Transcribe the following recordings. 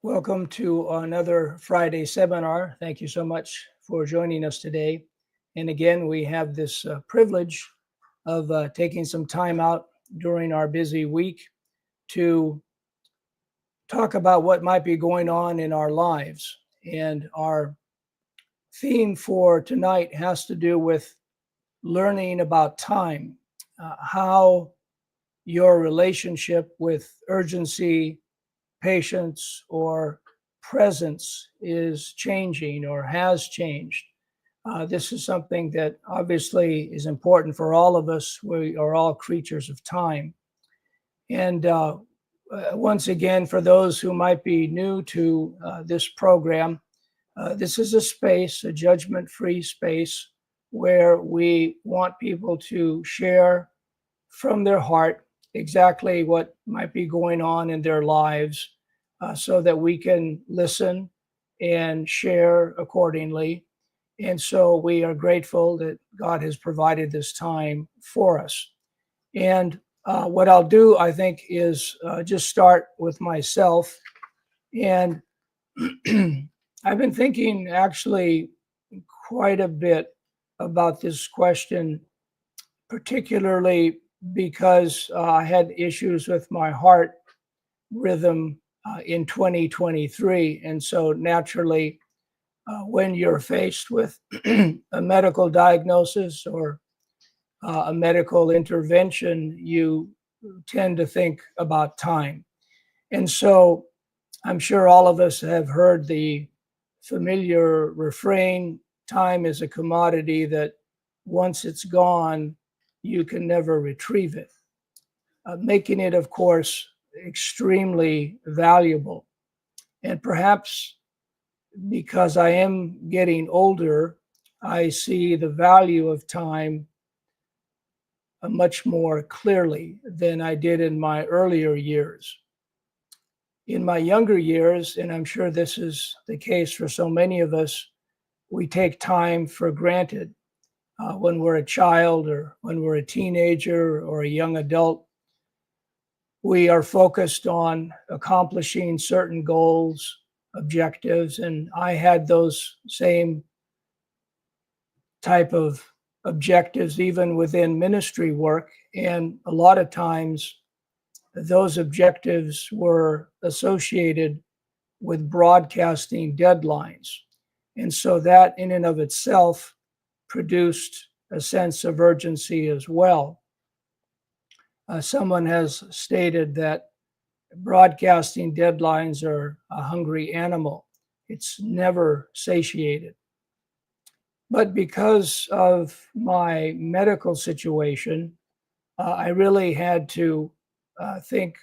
Welcome to another Friday seminar. Thank you so much for joining us today. And again, we have this privilege of taking some time out during our busy week to talk about what might be going on in our lives. And our theme for tonight has to do with learning about time, how your relationship with urgency, patience, or presence is changing or has changed. This is something that obviously is important for all of us. We are all creatures of time. And once again, for those who might be new to this program, this is a space, a judgment-free space, where we want people to share from their heart exactly what might be going on in their lives, so that we can listen and share accordingly. And so we are grateful that God has provided this time for us. And what I'll do, I think, is just start with myself. And I've been thinking actually quite a bit about this question, particularly because I had issues with my heart rhythm in 2023. And so naturally, when you're faced with a medical diagnosis or a medical intervention, you tend to think about time. And so I'm sure all of us have heard the familiar refrain, time is a commodity that once it's gone, you can never retrieve it, making it, of course, extremely valuable. And perhaps because I am getting older, I see the value of time much more clearly than I did in my earlier years. In my younger years, and I'm sure this is the case for so many of us, we take time for granted. When we're a child or when we're a teenager or a young adult, we are focused on accomplishing certain goals, objectives, and I had those same type of objectives even within ministry work. And a lot of times those objectives were associated with broadcasting deadlines. And so that in and of itself produced a sense of urgency as well. Someone has stated that broadcasting deadlines are a hungry animal. It's never satiated. But because of my medical situation, I really had to think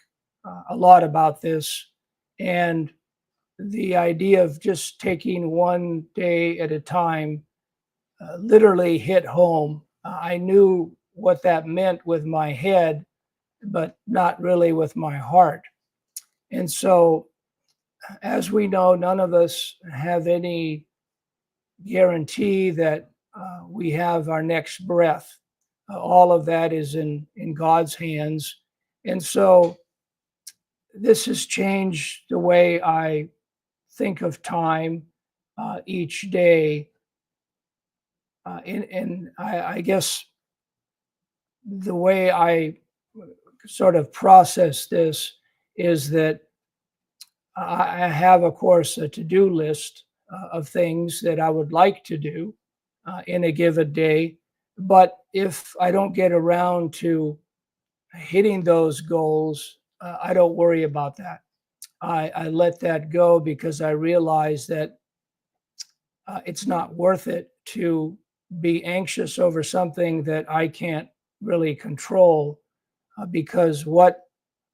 a lot about this. And the idea of just taking one day at a time literally hit home. I knew what that meant with my head, but not really with my heart. And so, as we know, none of us have any guarantee that we have our next breath. All of that is in God's hands. And so this has changed the way I think of time each day. And I guess the way I sort of process this is that I have, of course, a to-do list of things that I would like to do in a given day. But if I don't get around to hitting those goals, I don't worry about that. I let that go because I realize that it's not worth it to be anxious over something that I can't really control, because what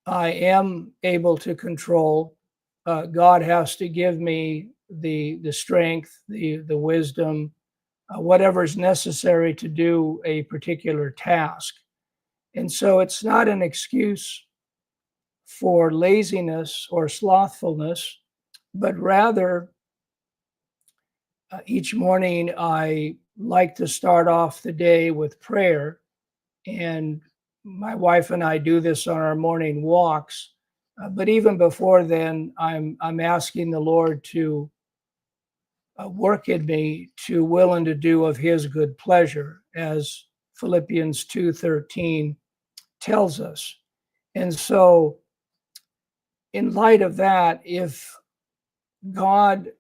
I am able to control, God has to give me the strength, the wisdom, whatever is necessary to do a particular task. And so it's not an excuse for laziness or slothfulness, but rather each morning I like to start off the day with prayer. And my wife and I do this on our morning walks. But even before then, I'm asking the Lord to work in me to will and to do of his good pleasure, as Philippians 2:13 tells us. And so, in light of that, if God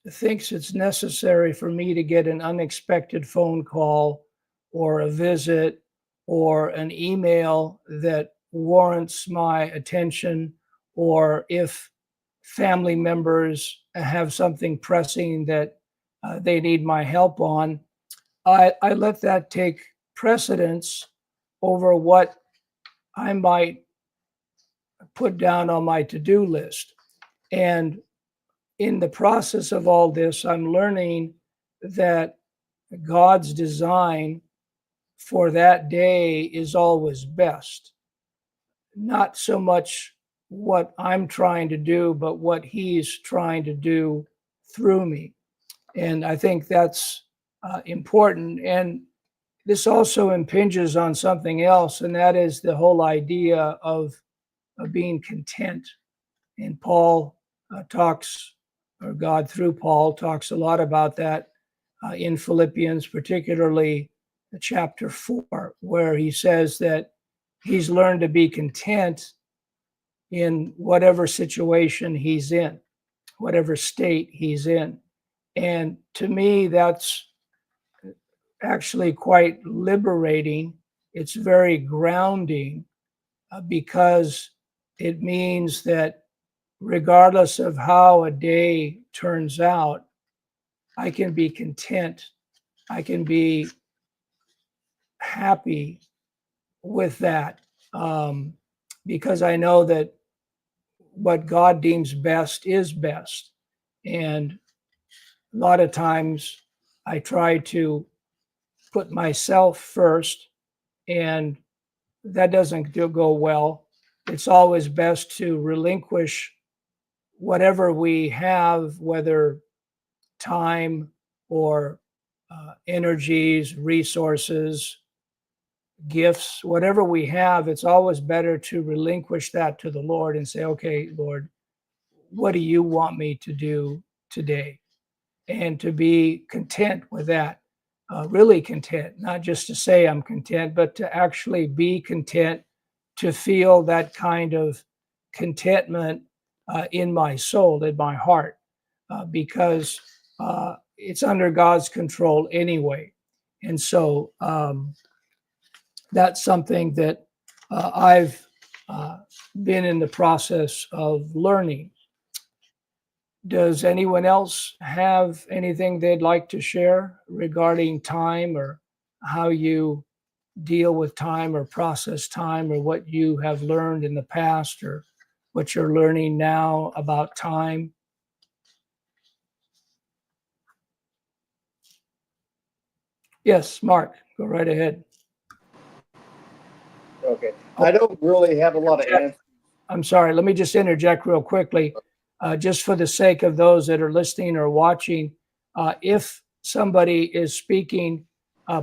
thinks it's necessary for me to get an unexpected phone call or a visit or an email that warrants my attention, or if family members have something pressing that they need my help on, I let that take precedence over what I might put down on my to-do list. And in the process of all this, I'm learning that God's design for that day is always best. Not so much what I'm trying to do, but what he's trying to do through me. And I think that's important. And this also impinges on something else, and that is the whole idea of being content. And Paul talks, or God through Paul talks a lot about that in Philippians, particularly chapter 4, where he says that he's learned to be content in whatever situation he's in, whatever state he's in. And to me, that's actually quite liberating. It's very grounding because it means that regardless of how a day turns out, I can be content. I can be happy with that because I know that what God deems best is best. And a lot of times I try to put myself first, and that doesn't go well. It's always best to relinquish whatever we have, whether time or energies, resources, gifts, whatever we have. It's always better to relinquish that to the Lord and say, okay, Lord, what do you want me to do today? And to be content with that, really content, not just to say I'm content, but to actually be content, to feel that kind of contentment in my soul, in my heart, because it's under God's control anyway. And so that's something that I've been in the process of learning. Does anyone else have anything they'd like to share regarding time, or how you deal with time or process time, or what you have learned in the past, or what you're learning now about time? Yes, Mark, go right ahead. Okay. I don't really have a lot of answers. I'm sorry, let me just interject real quickly. Just for the sake of those that are listening or watching, if somebody is speaking,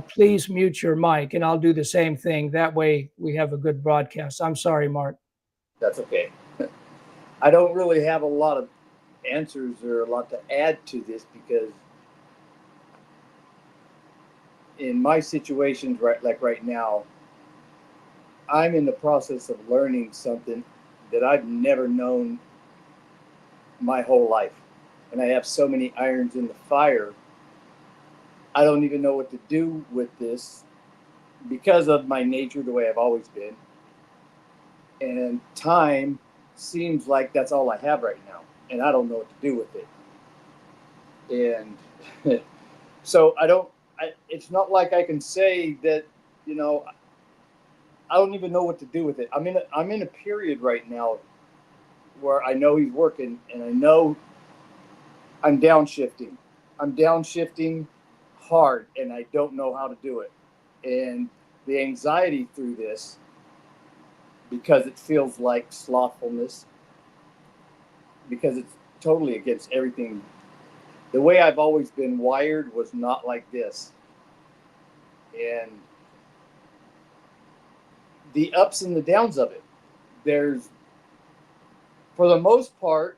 please mute your mic, and I'll do the same thing. That way we have a good broadcast. I'm sorry, Mark. That's okay. I don't really have a lot of answers or a lot to add to this, because in my situations, right now, I'm in the process of learning something that I've never known my whole life. And I have so many irons in the fire. I don't even know what to do with this because of my nature, the way I've always been. And time seems like that's all I have right now. And I don't know what to do with it. And so it's not like I can say that, I don't even know what to do with it. I'm in a period right now where I know he's working, and I know I'm downshifting. I'm downshifting hard, and I don't know how to do it. And the anxiety through this, because it feels like slothfulness, because it's totally against everything. The way I've always been wired was not like this. And the ups and the downs of it. There's For the most part,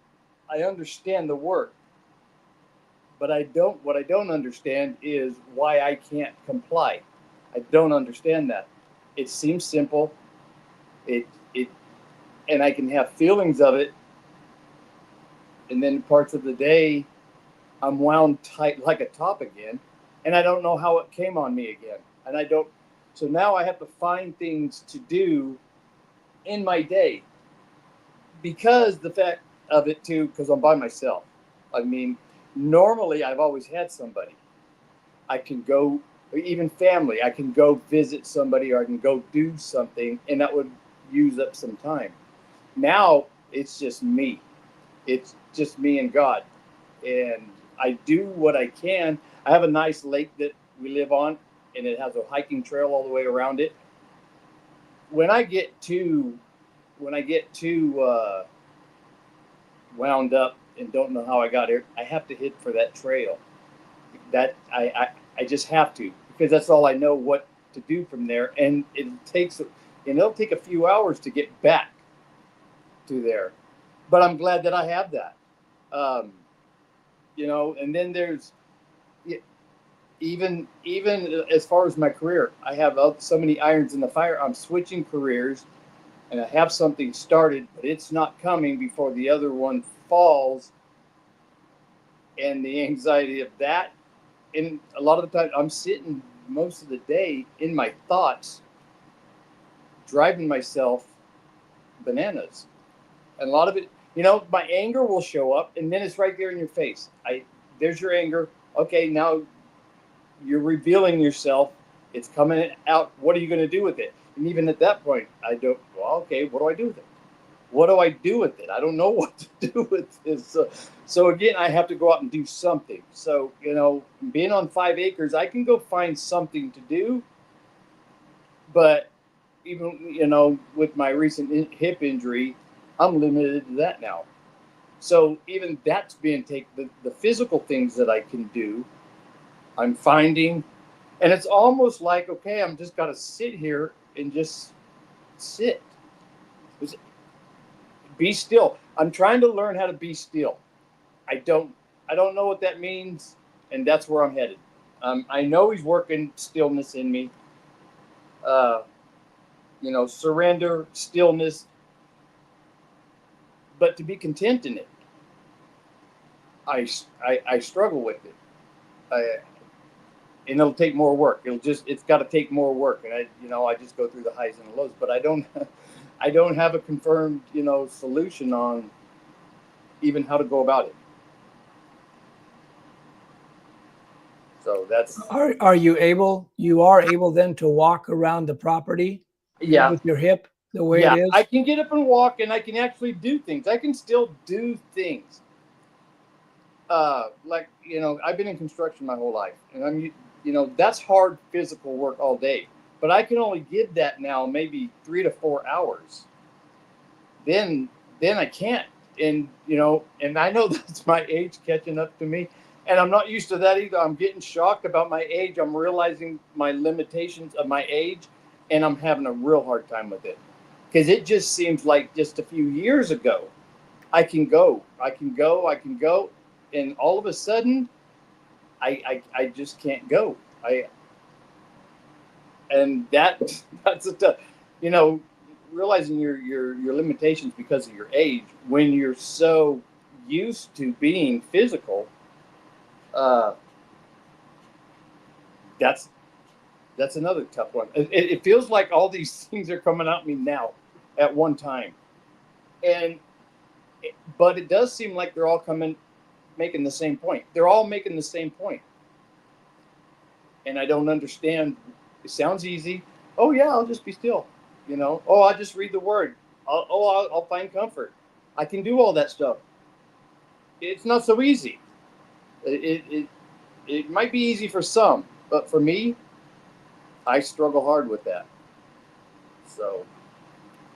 I understand the work, but what I don't understand is why I can't comply. I don't understand that. It seems simple. It and I can have feelings of it, and then parts of the day I'm wound tight like a top again, and I don't know how it came on me again. And I don't so now I have to find things to do in my day because the fact of it too, because I'm by myself. I mean, normally I've always had somebody. I can go, even family, I can go visit somebody or I can go do something, and that would use up some time. Now it's just me. It's just me and God. And I do what I can. I have a nice lake that we live on, and it has a hiking trail all the way around it. When I get too, when I get too wound up and don't know how I got here, I have to hit for that trail. That I just have to because that's all I know what to do from there, and it'll take a few hours to get back to there, but I'm glad that I have that. Um, and then there's even as far as my career, I have so many irons in the fire. I'm switching careers, and I have something started, but it's not coming before the other one falls, and the anxiety of that. And a lot of the time, I'm sitting most of the day in my thoughts, driving myself bananas. And a lot of it, my anger will show up, and then it's right there in your face. There's your anger. Okay, now you're revealing yourself. It's coming out. What are you going to do with it? And even at that point, I don't. Well, okay, what do I do with it? What do I do with it? I don't know what to do with this. So again, I have to go out and do something. So being on 5 acres, I can go find something to do. But even with my recent hip injury, I'm limited to that now. So even that's being taken. The physical things that I can do, I'm finding, and it's almost like, okay, I'm just got to sit here and just sit. Be still. I'm trying to learn how to be still. I don't know what that means, and that's where I'm headed. I know he's working stillness in me. Uh, surrender, stillness, but to be content in it, I struggle with it. And it'll take more work. It's got to take more work, and I just go through the highs and the lows. But I don't I don't have a confirmed solution on even how to go about it. So that's Are you able? You are able then to walk around the property yeah. with your hip the way it Yeah, is? I can get up and walk, and I can actually do things. I can still do things. I've been in construction my whole life, and that's hard physical work all day. But I can only give that now maybe 3 to 4 hours. Then, then I can't, and I know that's my age catching up to me, and I'm not used to that either. I'm getting shocked about my age. I'm realizing my limitations of my age, and I'm having a real hard time with it because it just seems like just a few years ago I can go, and all of a sudden I just can't go. I and that's a tough, you know, realizing your limitations because of your age when you're so used to being physical. Uh, that's that's another tough one. It feels like all these things are coming at me now at one time, and but it does seem like they're all coming making the same point. They're all making the same point, and I don't understand. It sounds easy. Oh yeah, I'll just be still. Oh, I'll just read the word. I'll find comfort. I can do all that stuff. It's not so easy. It might be easy for some, but for me, I struggle hard with that. So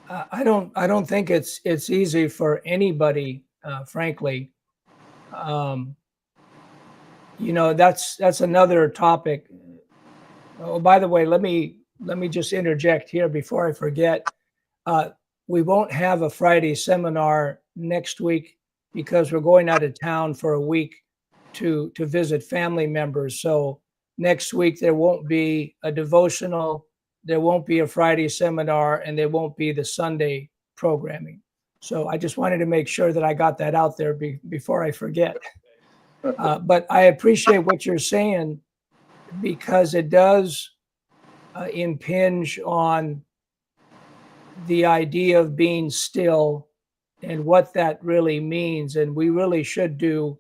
I don't think it's easy for anybody, frankly. Um, that's another topic. Oh, by the way, let me just interject here before I forget. Uh, we won't have a Friday seminar next week because we're going out of town for a week to visit family members. So next week there won't be a devotional, there won't be a Friday seminar, and there won't be the Sunday programming. So I just wanted to make sure that I got that out there before I forget. But I appreciate what you're saying, because it does impinge on the idea of being still and what that really means. And we really should do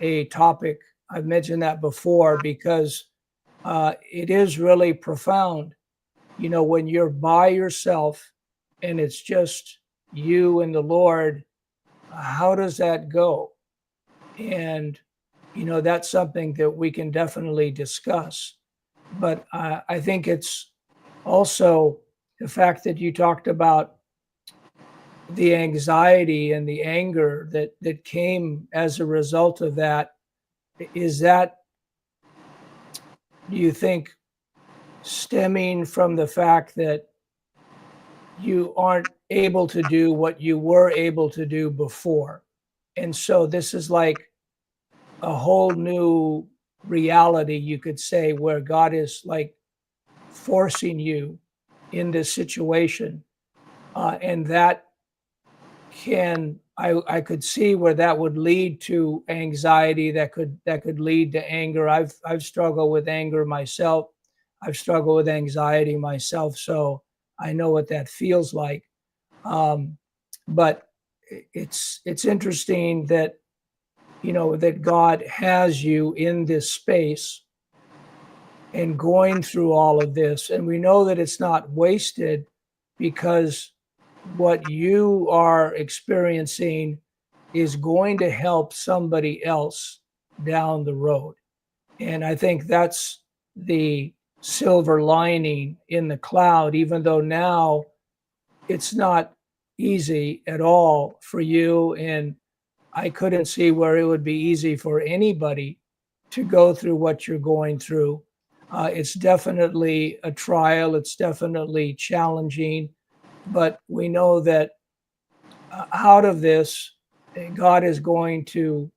a topic. I've mentioned that before, because it is really profound. You know, when you're by yourself and it's just you and the Lord, how does that go? And, you know, that's something that we can definitely discuss. But I think it's also the fact that you talked about the anxiety and the anger that came as a result of that. Is that, do you think, stemming from the fact that you aren't able to do what you were able to do before? And so this is like a whole new reality, you could say, where God is like forcing you in this situation. And that I could see where that would lead to anxiety, that could lead to anger. I've struggled with anger myself. I've struggled with anxiety myself, so I know what that feels like. But it's interesting that, you know, that God has you in this space and going through all of this, and we know that it's not wasted, because what you are experiencing is going to help somebody else down the road. And I think that's the silver lining in the cloud, even though now it's not easy at all for you. And I couldn't see where it would be easy for anybody to go through what you're going through. It's definitely a trial, it's definitely challenging, but we know that out of this, God is going to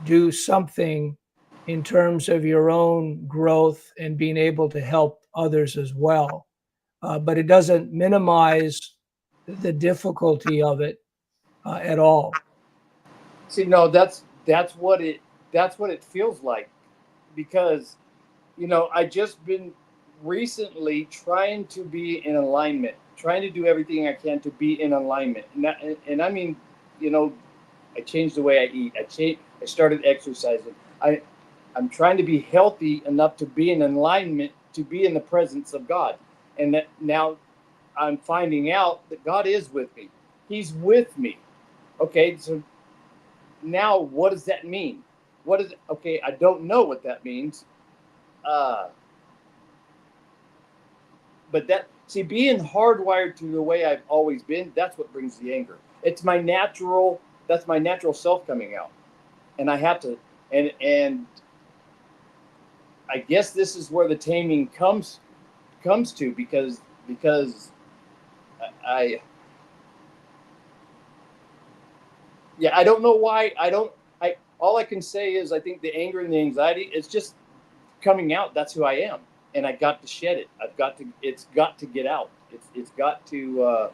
do something in terms of your own growth and being able to help others as well. But it doesn't minimize the difficulty of it at all. See, no, that's what it feels like, because, you know, I just been recently trying to be in alignment, trying to do everything I can to be in alignment, and I mean, you know, I changed the way I eat. I started exercising. I'm trying to be healthy enough to be in alignment, to be in the presence of God, and that now I'm finding out that God is with me. He's with me. Okay, so now what does that mean? What is it? Okay, I don't know what that means. But that, see, being hardwired to the way I've always been, that's what brings the anger. It's my natural, that's my natural self coming out. And I have to, and I guess this is where the taming comes to, because I yeah, I don't know why. I all I can say is I think the anger and the anxiety is just coming out. That's who I am, and I got to shed it. It's got to get out. It's got to,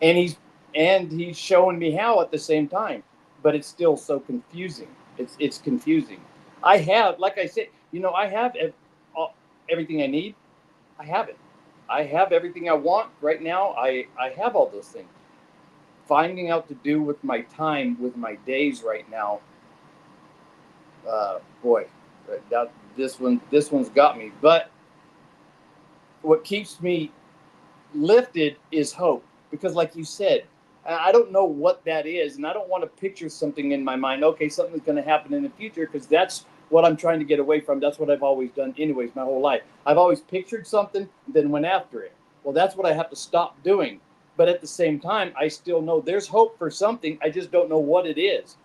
and he's showing me how at the same time, but it's still so confusing. It's confusing. I have, like I said, you know, I have everything I need. I have it. I have everything I want right now. I have all those things. Finding out to do with my time, with my days right now. Boy, this one's got me. But what keeps me lifted is hope, because, like you said, I don't know what that is, and I don't want to picture something in my mind. Okay, something's going to happen in the future, because that's what I'm trying to get away from. That's what I've always done, anyways, my whole life. I've always pictured something, then went after it. Well, that's what I have to stop doing. But at the same time, I still know there's hope for something. I just don't know what it is.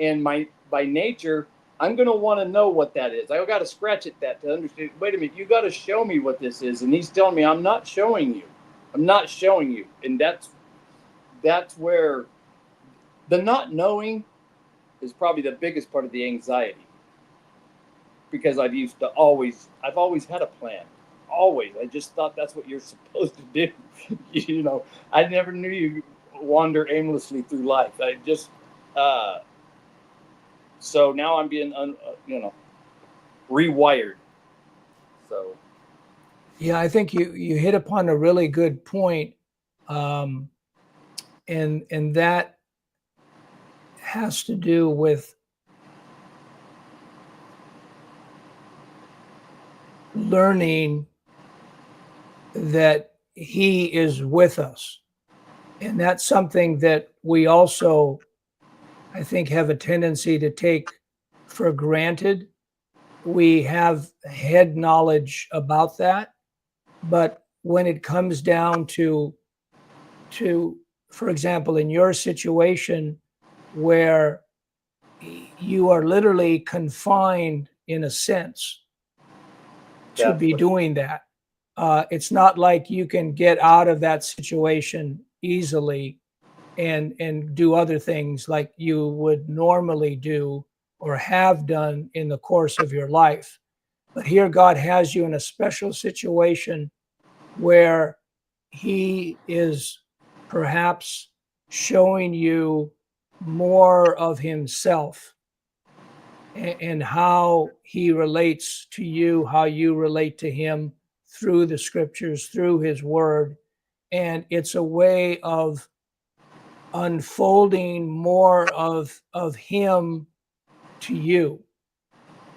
And by nature, I'm going to want to know what that is. I got to scratch at that to understand. Wait a minute, you got to show me what this is. And he's telling me, I'm not showing you. I'm not showing you. And that's where The not knowing is probably the biggest part of the anxiety, because I've always had a plan. Always. I just thought that's what you're supposed to do. I never knew you wander aimlessly through life. Uh, so now I'm being, rewired. So, Yeah, I think you hit upon a really good point, and that has to do with learning that He is with us, and that's something that we also, I think, have a tendency to take for granted. We have head knowledge about that, but when it comes down to, for example, in your situation where you are literally confined in a sense to be doing that, it's not like you can get out of that situation easily and do other things like you would normally do or have done in the course of your life. But here God has you in a special situation where He is perhaps showing you more of Himself and how He relates to you, how you relate to Him through the scriptures, through His word. And it's a way of unfolding more of Him to you.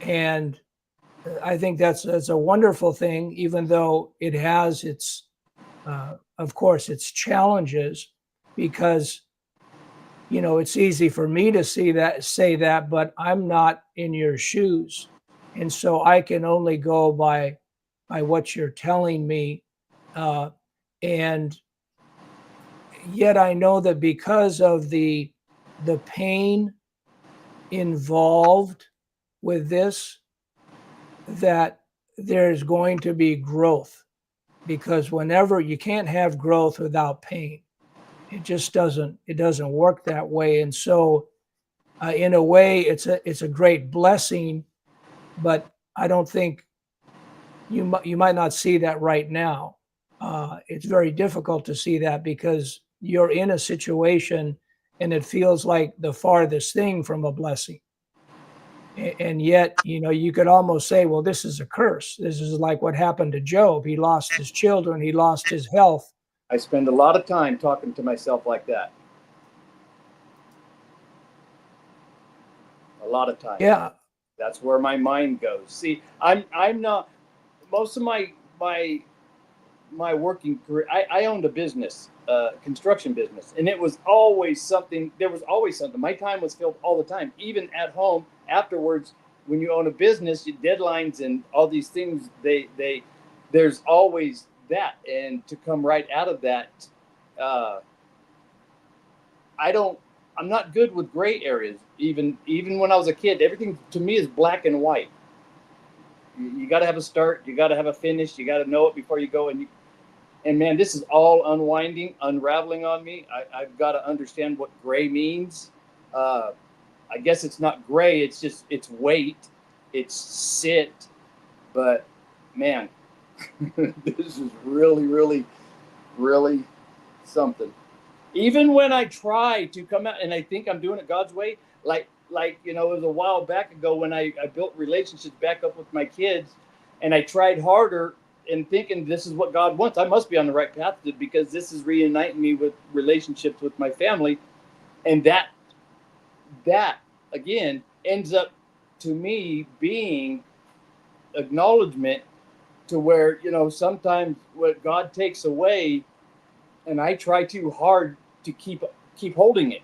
And I think that's a wonderful thing, even though it has its, of course, its challenges, because it's easy for me to say that, but I'm not in your shoes, and so I can only go by what you're telling me, and yet I know that because of the pain involved with this, that there's going to be growth, because whenever you can't have growth without pain, it just doesn't work that way. And so in a way it's a great blessing, but I don't think you might not see that right now. It's very difficult to see that because you're in a situation and it feels like the farthest thing from a blessing. And yet, you could almost say, well, this is a curse. This is like what happened to Job. He lost his children, he lost his health. I spend a lot of time talking to myself like that. A lot of time. Yeah. That's where my mind goes. See, I'm not, most of my working career, I owned a business, construction business, and it was always something. There was always something. My time was filled all the time, even at home. Afterwards, when you own a business, your deadlines and all these things, there's always that. And to come right out of that, I'm not good with gray areas. Even when I was a kid, everything to me is black and white. You got to have a start, you got to have a finish, you got to know it before you go. And man, this is all unraveling on me. I've got to understand what gray means. I guess it's not gray, it's weight, it's sit. But man, this is really, really, really something. Even when I try to come out and I think I'm doing it God's way, like it was a while back ago when I built relationships back up with my kids, and I tried harder and thinking this is what God wants. I must be on the right path because this is reuniting me with relationships with my family, and that again ends up to me being acknowledgement to where sometimes what God takes away, and I try too hard to keep holding it.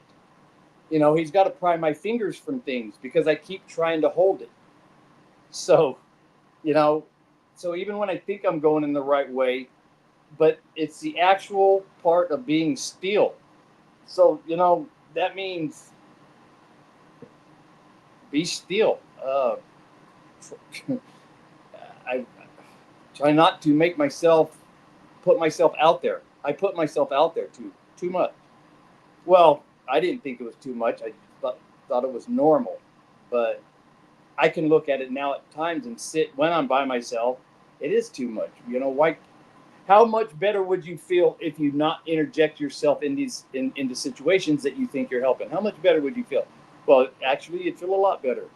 He's got to pry my fingers from things because I keep trying to hold it. So, so even when I think I'm going in the right way, but it's the actual part of being still. So, that means be still. I try not to put myself out there. I put myself out there too much. Well, I didn't think it was too much. I thought it was normal. But I can look at it now at times and sit when I'm by myself. It is too much. Why? How much better would you feel if you not interject yourself into situations that you think you're helping? How much better would you feel? Well, actually, you'd feel a lot better.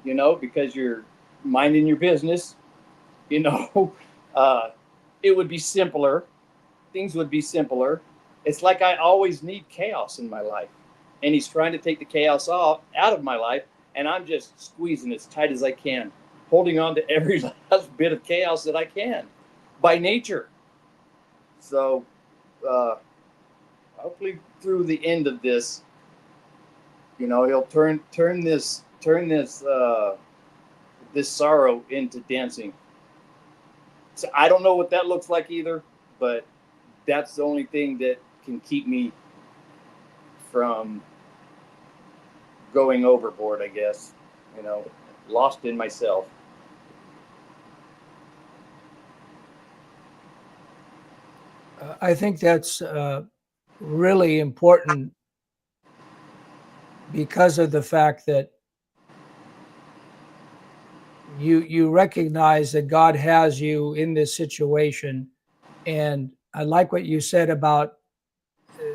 Because you're minding your business. You know, uh, it would be simpler. Things would be simpler. It's like I always need chaos in my life, and he's trying to take the chaos out of my life, and I'm just squeezing as tight as I can, holding on to every last bit of chaos that I can, by nature. So, hopefully, through the end of this, he'll turn this sorrow into dancing. So I don't know what that looks like either, but that's the only thing that can keep me from going overboard, I guess. Lost in myself. I think that's really important because of the fact that you recognize that God has you in this situation. And I like what you said about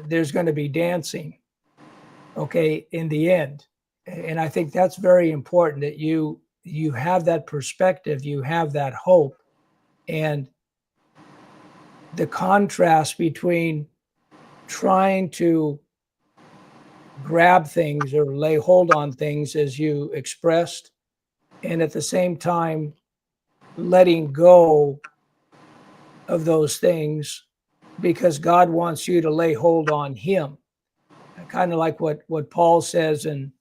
there's going to be dancing, okay, in the end. And I think that's very important that you have that perspective, you have that hope. And the contrast between trying to grab things or lay hold on things, as you expressed, and at the same time letting go of those things because God wants you to lay hold on him. Kind of like what Paul says in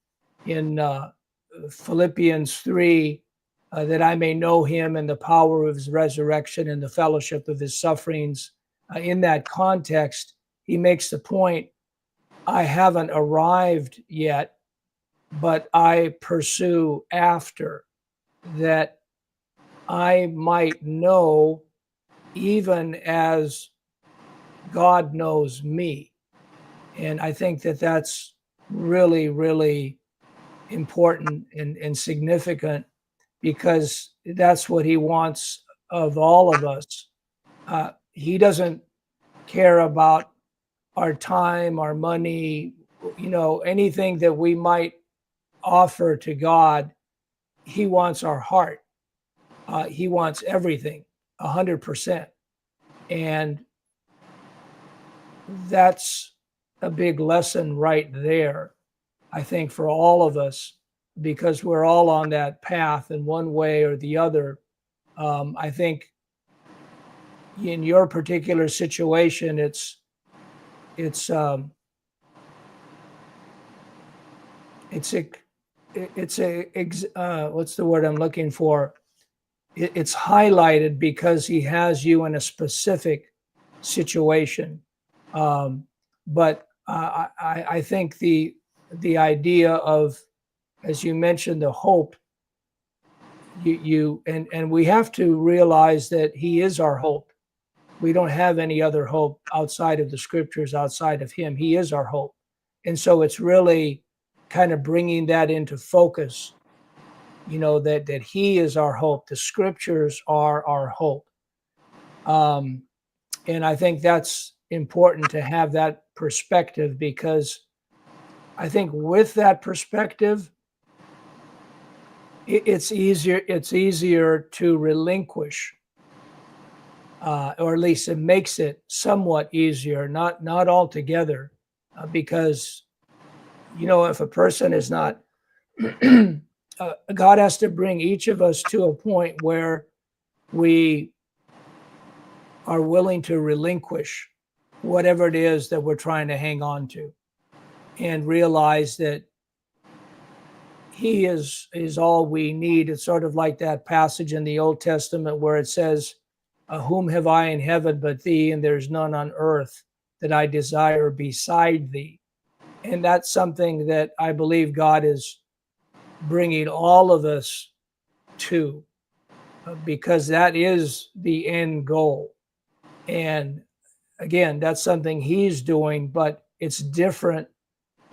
Philippians 3, that I may know him and the power of his resurrection and the fellowship of his sufferings. In that context, he makes the point, I haven't arrived yet, but I pursue after, that I might know even as God knows me. And I think that that's really, really important and significant, because that's what he wants of all of us. He doesn't care about our time, our money, anything that we might offer to God. He wants our heart. He wants everything, 100%. And that's a big lesson right there, I think, for all of us, because we're all on that path in one way or the other. I think in your particular situation, it's a what's the word I'm looking for? It's highlighted because he has you in a specific situation. But I think the idea of, as you mentioned, the hope, and we have to realize that he is our hope. We don't have any other hope outside of the scriptures, outside of him. He is our hope. And so it's really kind of bringing that into focus, that he is our hope. The scriptures are our hope. And I think that's important to have that perspective, because I think with that perspective, it's easier to relinquish, or at least it makes it somewhat easier, not altogether, because if a person is not God has to bring each of us to a point where we are willing to relinquish whatever it is that we're trying to hang on to, and realize that he is all we need. It's sort of like that passage in the Old Testament where it says, whom have I in heaven but thee, and there's none on earth that I desire beside thee. And that's something that I believe God is bringing all of us to, because that is the end goal. And again, that's something he's doing, but it's different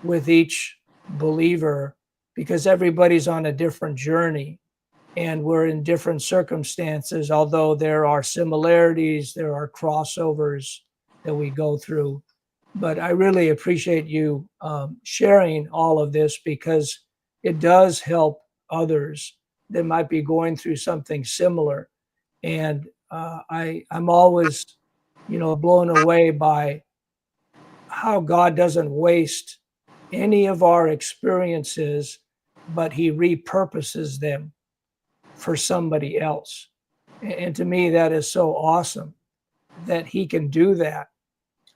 with each believer, because everybody's on a different journey and we're in different circumstances. Although there are similarities, there are crossovers that we go through. But I really appreciate you sharing all of this, because it does help others that might be going through something similar. And I'm always, blown away by how God doesn't waste any of our experiences, but He repurposes them for somebody else. And to me, that is so awesome that He can do that.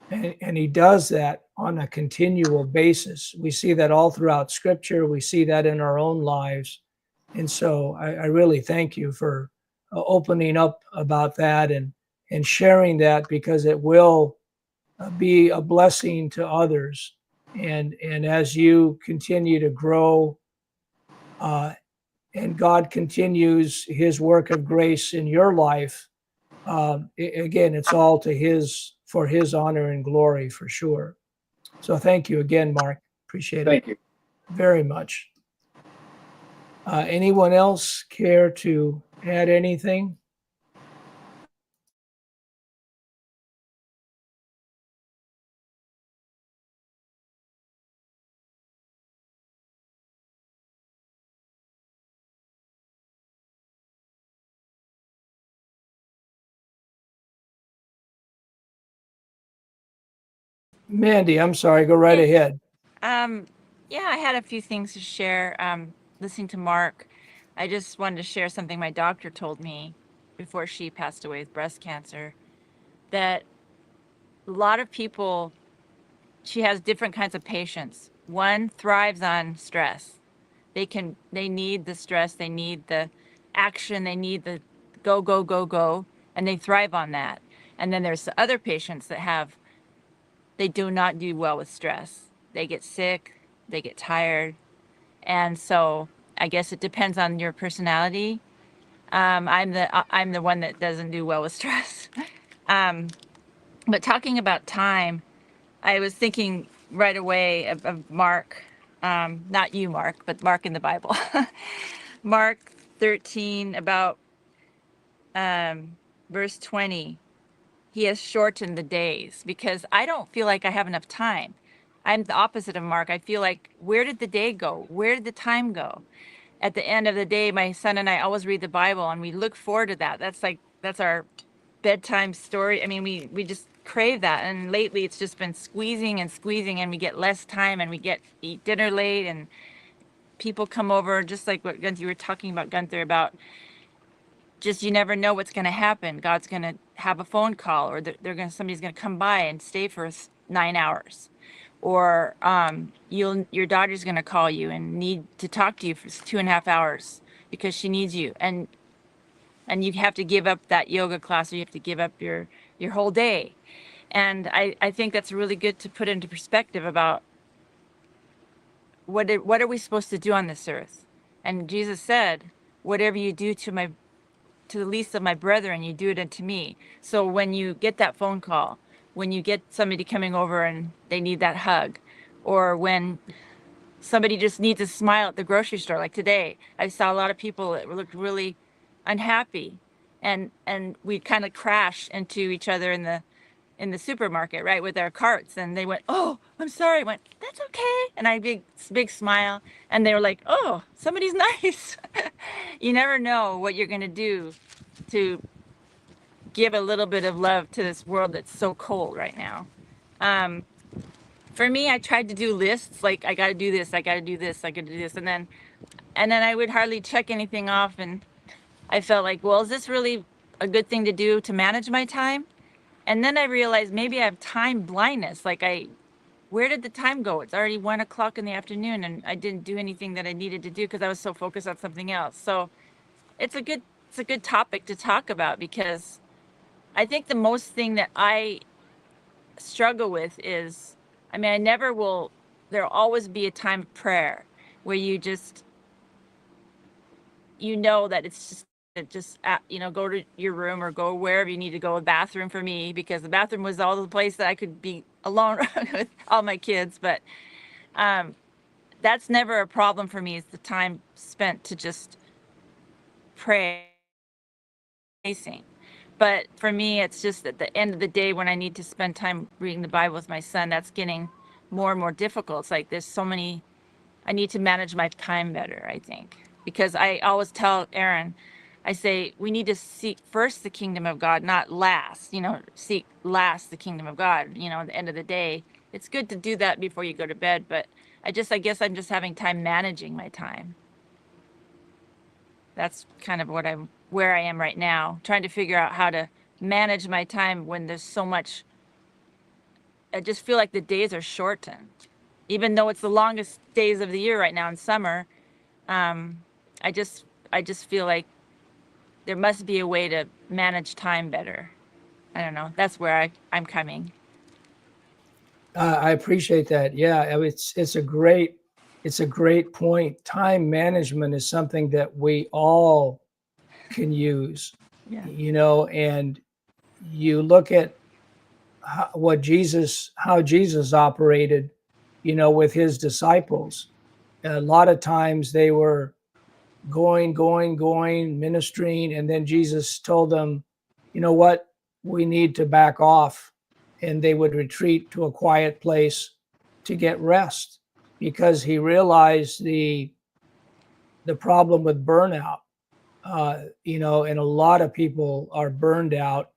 And He does that on a continual basis. We see that all throughout Scripture. We see that in our own lives. And so I really thank you for opening up about that and sharing that, because it will be a blessing to others. And as you continue to grow, and God continues His work of grace in your life, again, it's all for His honor and glory, for sure. So thank you again, Mark. Appreciate it. Thank you. Very much. Anyone else care to add anything? Mandy, I'm sorry, go right ahead. Yeah, I had a few things to share. Listening to Mark, I just wanted to share something my doctor told me before she passed away with breast cancer, that a lot of people, she has different kinds of patients. One thrives on stress. They need the stress, they need the action, they need the go, go, go, go, and they thrive on that. And then there's the other patients that they do not do well with stress. They get sick, they get tired. And so I guess it depends on your personality. I'm the one that doesn't do well with stress. But talking about time, I was thinking right away of Mark, not you, Mark, but Mark in the Bible. Mark 13, about verse 20. He has shortened the days, because I don't feel like I have enough time. I'm the opposite of Mark. I feel like, where did the day go? Where did the time go? At the end of the day, my son and I always read the Bible, and we look forward to that. That's our bedtime story. I mean, we just crave that. And lately it's just been squeezing and squeezing, and we get less time, and we eat dinner late, and people come over, just like what Gunther, you were talking about, Gunther, about just, you never know what's going to happen. God's going to have a phone call, or somebody's going to come by and stay for 9 hours, or your daughter's going to call you and need to talk to you for 2.5 hours because she needs you, and you have to give up that yoga class, or you have to give up your whole day. And I think that's really good to put into perspective about what are we supposed to do on this earth. And Jesus said, whatever you do to the least of my brethren, you do it unto me. So when you get that phone call, when you get somebody coming over and they need that hug, or when somebody just needs a smile at the grocery store, like today, I saw a lot of people that looked really unhappy, and we kind of crashed into each other in the supermarket, right, with our carts, and they went, "Oh, I'm sorry." I went, "That's okay," and I big smile, and they were like, "Oh, somebody's nice." You never know what you're gonna do to give a little bit of love to this world that's so cold right now. For me, I tried to do lists, like, I gotta do this, I gotta do this, I gotta do this, and then I would hardly check anything off, and I felt like, well, is this really a good thing to do to manage my time? And then I realized maybe I have time blindness. Like, where did the time go? It's already 1 o'clock in the afternoon, and I didn't do anything that I needed to do because I was so focused on something else. So it's a good topic to talk about, because I think the most thing that I struggle with is, I mean, there'll always be a time of prayer where you know that it's just go to your room or go wherever you need to go. A bathroom for me, because the bathroom was all the place that I could be alone with all my kids. But That's never a problem for me, is the time spent to just pray. But for me, it's just at the end of the day when I need to spend time reading the Bible with my son, that's getting more and more difficult. It's like there's so many, I need to manage my time better, I think. Because I always tell Aaron, I say, we need to seek first the kingdom of God, not last, seek last the kingdom of God, at the end of the day. It's good to do that before you go to bed, but I guess I'm just having time managing my time. That's kind of where I am right now, trying to figure out how to manage my time when there's so much. I just feel like the days are shortened, even though it's the longest days of the year right now in summer. I just feel like there must be a way to manage time better. I don't know. That's where I'm coming. I appreciate that. Yeah, I mean, it's a great point. Time management is something that we all can use, Yeah. and you look at how Jesus operated, with his disciples. A lot of times they were going, ministering, and then Jesus told them, you know what, we need to back off. And they would retreat to a quiet place to get rest, because he realized the problem with burnout. And a lot of people are burned out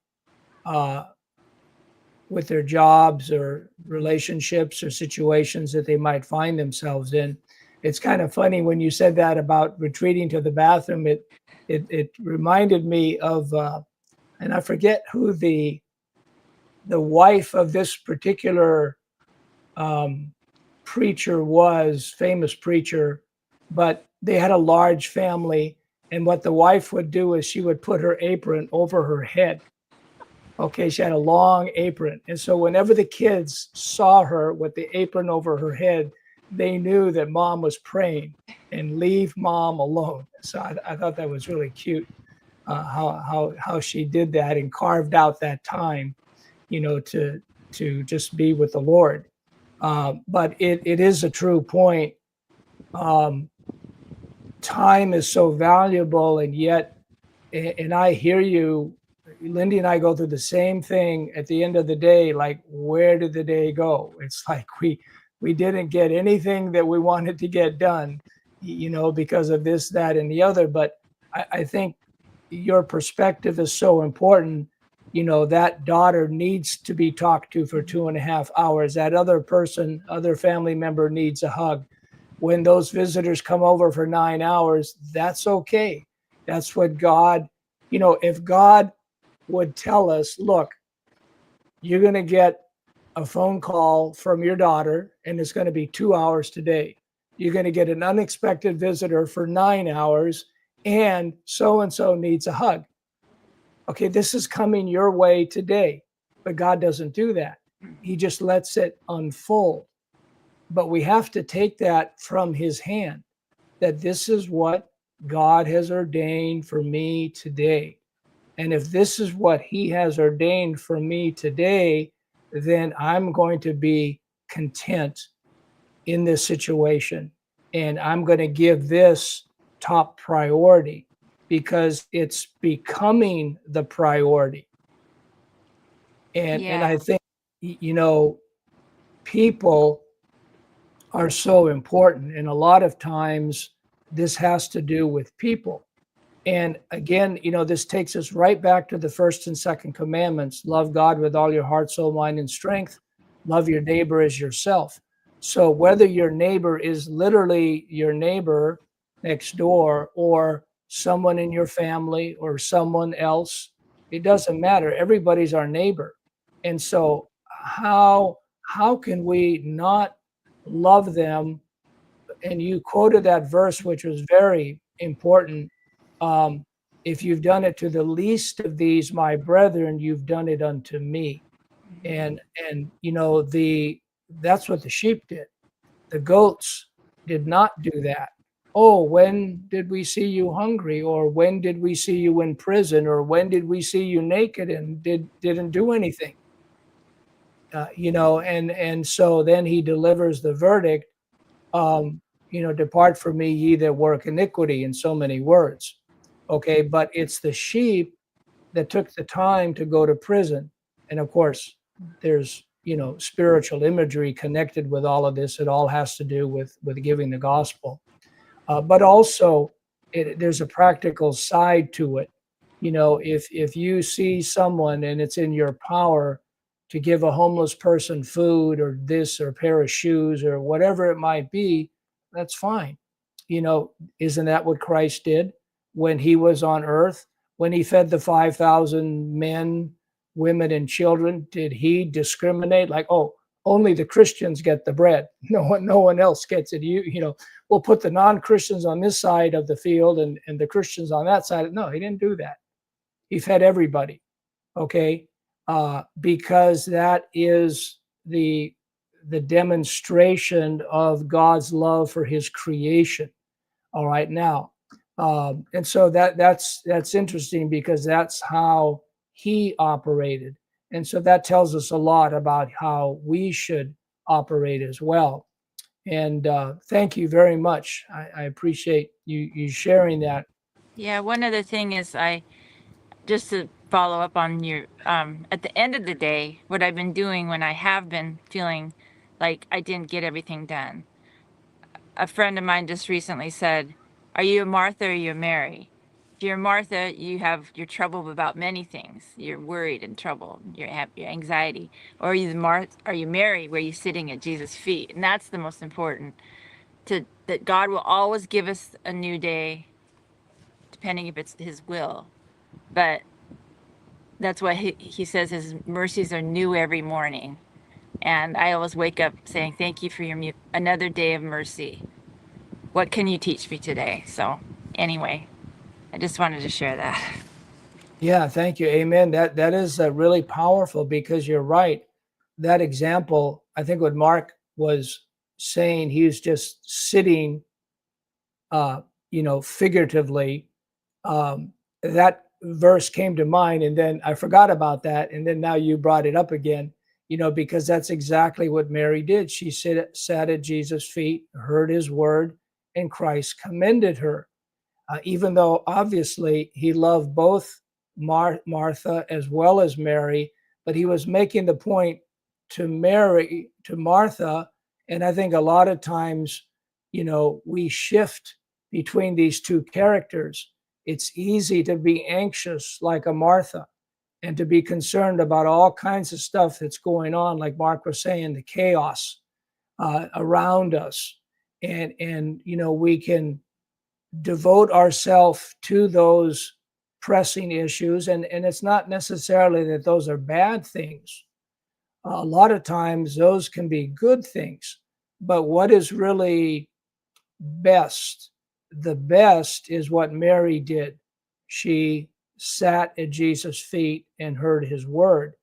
with their jobs or relationships or situations that they might find themselves in. It's kind of funny when you said that about retreating to the bathroom. It reminded me of, and I forget who the wife of this particular preacher was, famous preacher, but they had a large family. And what the wife would do is she would put her apron over her head. Okay, she had a long apron. And so whenever the kids saw her with the apron over her head, they knew that mom was praying, and leave mom alone. So I thought that was really cute, how she did that and carved out that time, to just be with the Lord. But it is a true point. Time is so valuable, and yet, and I hear you, Lindy and I go through the same thing at the end of the day. Like, where did the day go? It's like we didn't get anything that we wanted to get done, because of this, that, and the other. But I think your perspective is so important. That daughter needs to be talked to for 2.5 hours. That other family member needs a hug. When those visitors come over for 9 hours, that's okay. That's what God, if God would tell us, look, you're going to get a phone call from your daughter, and it's going to be 2 hours today. You're going to get an unexpected visitor for 9 hours, and so needs a hug. Okay, this is coming your way today. But God doesn't do that. He just lets it unfold. But we have to take that from his hand, that this is what God has ordained for me today. And if this is what he has ordained for me today, then I'm going to be content in this situation. And I'm going to give this top priority, because it's becoming the priority. And I think, people are so important. And a lot of times this has to do with people. And again, this takes us right back to the first and second commandments. Love God with all your heart, soul, mind, and strength. Love your neighbor as yourself. So whether your neighbor is literally your neighbor next door, or someone in your family, or someone else, it doesn't matter. Everybody's our neighbor. And so how can we not love them? And you quoted that verse, which was very important. If you've done it to the least of these, my brethren, you've done it unto me. And that's what the sheep did. The goats did not do that. Oh, when did we see you hungry? Or when did we see you in prison? Or when did we see you naked and didn't do anything? And so then he delivers the verdict. depart from me, ye that work iniquity, in so many words. Okay, but it's the sheep that took the time to go to prison. And of course, there's spiritual imagery connected with all of this. It all has to do with giving the gospel, but also there's a practical side to it. If you see someone and it's in your power to give a homeless person food or this or a pair of shoes or whatever it might be, that's fine. Isn't that what Christ did when he was on earth? When he fed the 5,000 men, women, and children, did he discriminate like, oh, only the Christians get the bread? No one else gets it. We'll put the non-Christians on this side of the field and the Christians on that side. No, he didn't do that. He fed everybody. Okay, because that is the demonstration of God's love for his creation. All right, now, and so that's interesting because that's how he operated, and so that tells us a lot about how we should operate as well. And thank you very much. I appreciate you sharing that. Yeah, one other thing is just to follow up on your at the end of the day, what I've been doing when I have been feeling like I didn't get everything done. A friend of mine just recently said, "Are you a Martha or are you a Mary?" If you're a Martha, you have your trouble about many things. You're worried and troubled. You have your anxiety. Or are you Mary, where you're sitting at Jesus' feet? And that's the most important. That God will always give us a new day, depending if it's His will. But that's why he says His mercies are new every morning. And I always wake up saying, thank you for another day of mercy. What can you teach me today? So anyway, I just wanted to share that. Yeah, thank you. Amen. That is really powerful because you're right. That example, I think what Mark was saying, he was just sitting, figuratively. That verse came to mind, and then I forgot about that, and then now you brought it up again. Because that's exactly what Mary did. She sat at Jesus' feet, heard his word, and Christ commended her. Even though obviously he loved both Martha as well as Mary, but he was making the point to Martha. And I think a lot of times, we shift between these two characters. It's easy to be anxious like a Martha and to be concerned about all kinds of stuff that's going on, like Mark was saying, the chaos around us. And we can devote ourselves to those pressing issues. And it's not necessarily that those are bad things. A lot of times those can be good things. But what is really best? The best is what Mary did. She sat at Jesus' feet and heard his word.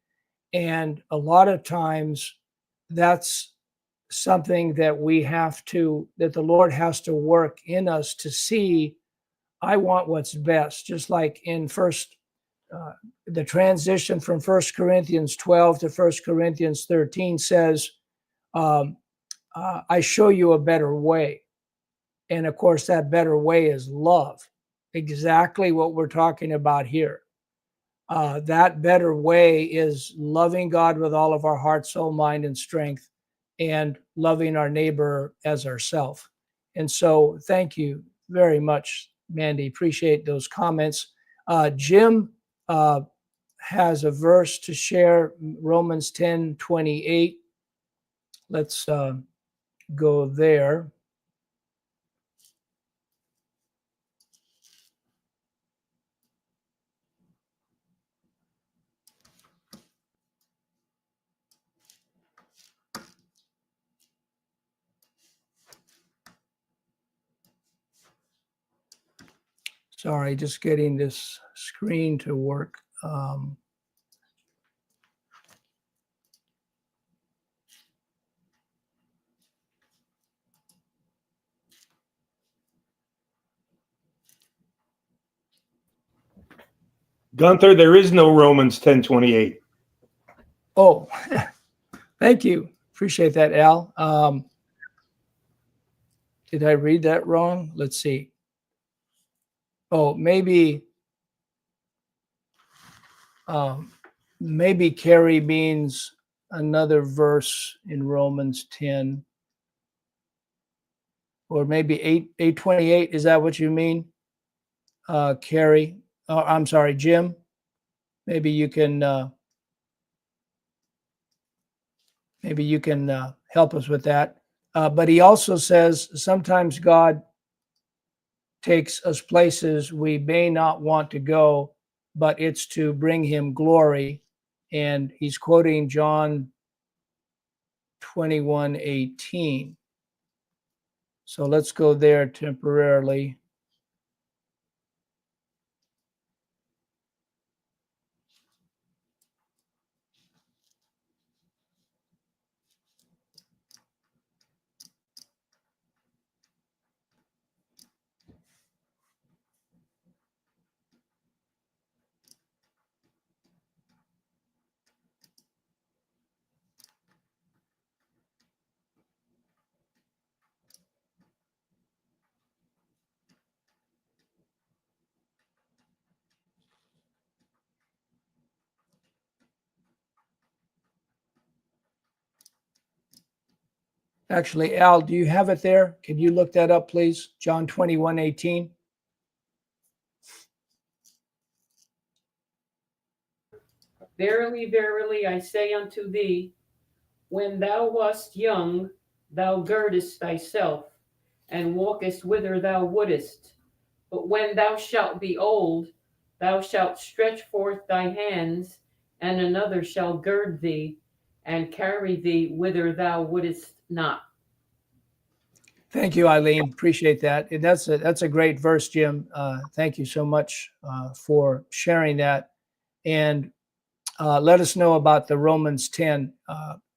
And a lot of times that's something that that the Lord has to work in us to see. I want what's best, just like in the transition from 1 Corinthians 12 to 1 Corinthians 13 says, I show you a better way. And of course, that better way is love. Exactly what we're talking about here. That better way is loving God with all of our heart, soul, mind, and strength, and loving our neighbor as ourselves. And so thank you very much, Mandy. Appreciate those comments. Jim has a verse to share, Romans 10:28. Let's go there. Sorry, just getting this screen to work. Gunther, there is no Romans 10:28. Oh, thank you. Appreciate that, Al. Did I read that wrong? Let's see. Oh, maybe Carrie means another verse in Romans 10, or maybe 8:28. Is that what you mean, Carrie? Oh, I'm sorry, Jim. Maybe you can help us with that. But he also says sometimes God takes us places we may not want to go, but it's to bring him glory. And he's quoting John 21:18. So let's go there temporarily. Actually, Al, do you have it there? Can you look that up, please? John 21:18. Verily, verily, I say unto thee, when thou wast young, thou girdest thyself, and walkest whither thou wouldest. But when thou shalt be old, thou shalt stretch forth thy hands, and another shall gird thee, and carry thee whither thou wouldest not. Thank you, Eileen. Appreciate that. And that's a great verse, Jim. Thank you so much for sharing that. And let us know about the Romans 10.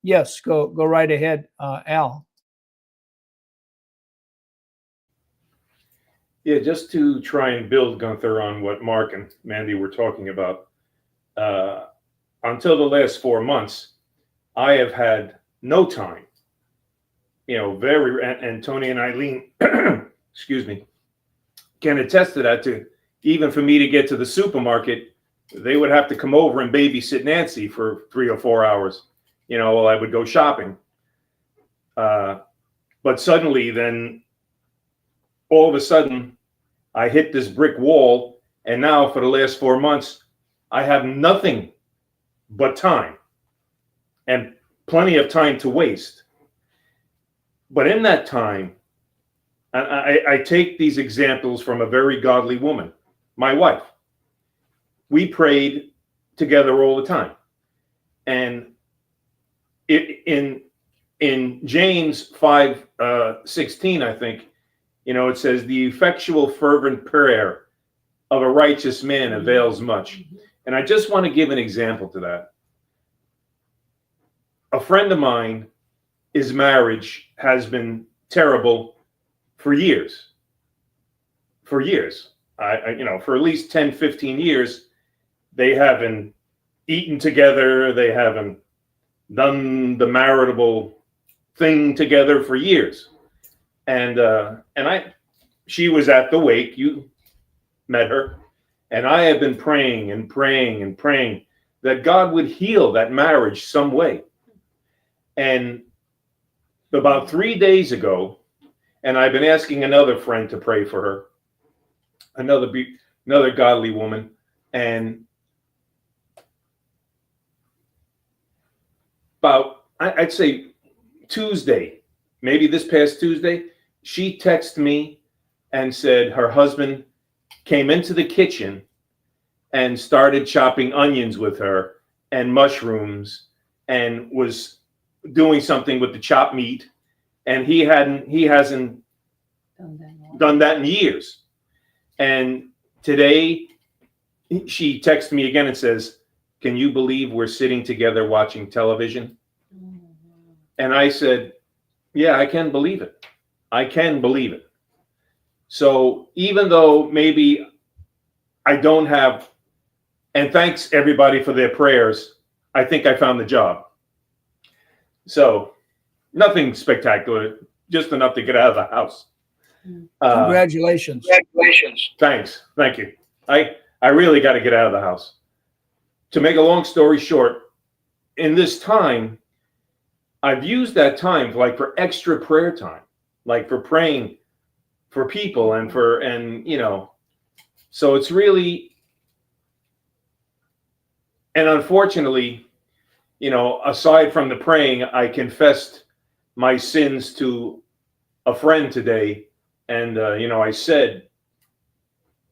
Yes, go right ahead, Al. Yeah, just to try and build, Gunther, on what Mark and Mandy were talking about. Until the last 4 months, I have had no time. And Tony and Eileen, excuse me, can attest to that. Even for me to get to the supermarket, they would have to come over and babysit Nancy for 3 or 4 hours, while I would go shopping. But suddenly, then, all of a sudden, I hit this brick wall, and now for the last 4 months, I have nothing but time, and plenty of time to waste. But in that time, I take these examples from a very godly woman, my wife. We prayed together all the time. And in James 5:16, I think, it says, the effectual fervent prayer of a righteous man avails much. And I just want to give an example to that. A friend of mine, his marriage has been terrible for years. For years. For at least 10, 15 years, they haven't eaten together. They haven't done the maritable thing together for years. And she was at the wake. You met her. And I have been praying and praying and praying that God would heal that marriage some way. And about 3 days ago, and I've been asking another friend to pray for her, another godly woman, and about, I'd say Tuesday, maybe this past Tuesday, she texted me and said her husband came into the kitchen and started chopping onions with her and mushrooms and was doing something with the chopped meat, and he hasn't done that in years. And today she texted me again and says, can you believe we're sitting together watching television? And I said, yeah, I can believe it. I can believe it. So even though maybe I don't have, and thanks everybody for their prayers, I think I found the job. So nothing spectacular, just enough to get out of the house. Congratulations. Congratulations. Thanks. Thank you. I really got to get out of the house. To make a long story short, in this time, I've used that time for extra prayer time, like for praying for people and so it's really, and unfortunately, aside from the praying, I confessed my sins to a friend today. And, I said,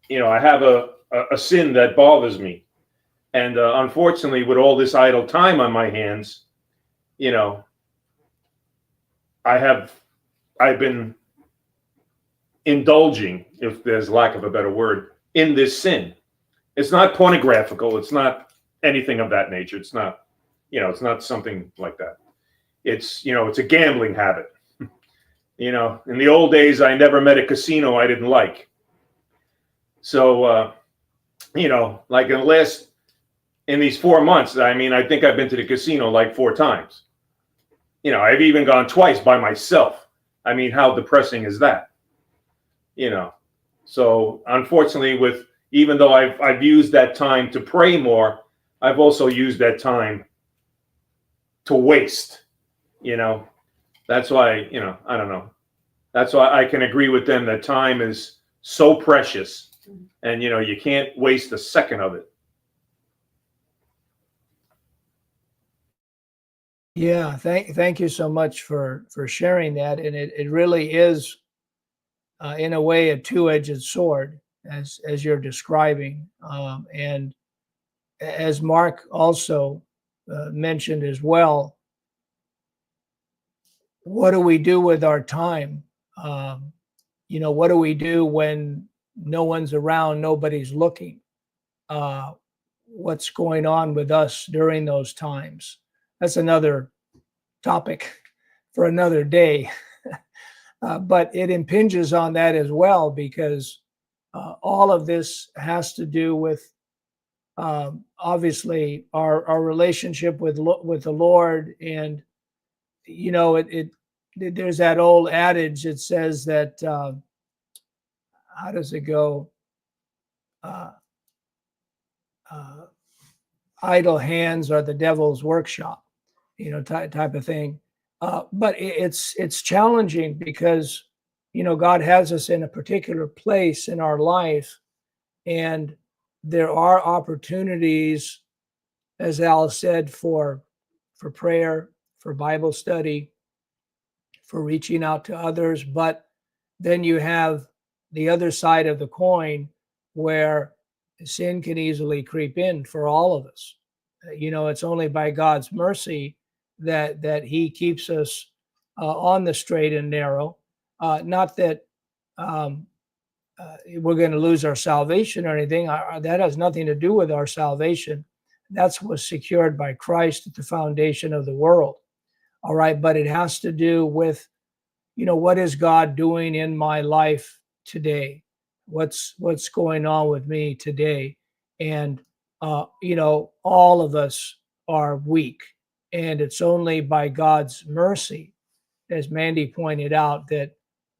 I have a sin that bothers me. And unfortunately, with all this idle time on my hands, I've been indulging, if there's lack of a better word, in this sin. It's not pornographical. It's not anything of that nature. It's not, it's not something like that. It's, it's a gambling habit. In the old days, I never met a casino I didn't like. So, like in these 4 months, I think I've been to the casino like 4 times. I've even gone twice by myself. How depressing is that? So unfortunately, even though I've used that time to pray more, I've also used that time to waste. That's why, I don't know. That's why I can agree with them that time is so precious, and you can't waste a second of it. Yeah, thank you so much for sharing that. And it really is, in a way, a two-edged sword, as you're describing. And as Mark also mentioned as well, what do we do with our time? What do we do when no one's around, nobody's looking? What's going on with us during those times? That's another topic for another day. But it impinges on that as well, because all of this has to do with obviously our relationship with the Lord. And there's that old adage. It says that how does it go? Idle hands are the devil's workshop, type of thing. But it's challenging because, God has us in a particular place in our life, and there are opportunities, as Al said, for prayer, for Bible study, for reaching out to others. But then you have the other side of the coin, where sin can easily creep in for all of us. It's only by God's mercy that He keeps us on the straight and narrow. Not that we're going to lose our salvation or anything. That has nothing to do with our salvation. That's what's secured by Christ at the foundation of the world. All right, but it has to do with, what is God doing in my life today? What's going on with me today? And all of us are weak, and it's only by God's mercy, as Mandy pointed out, that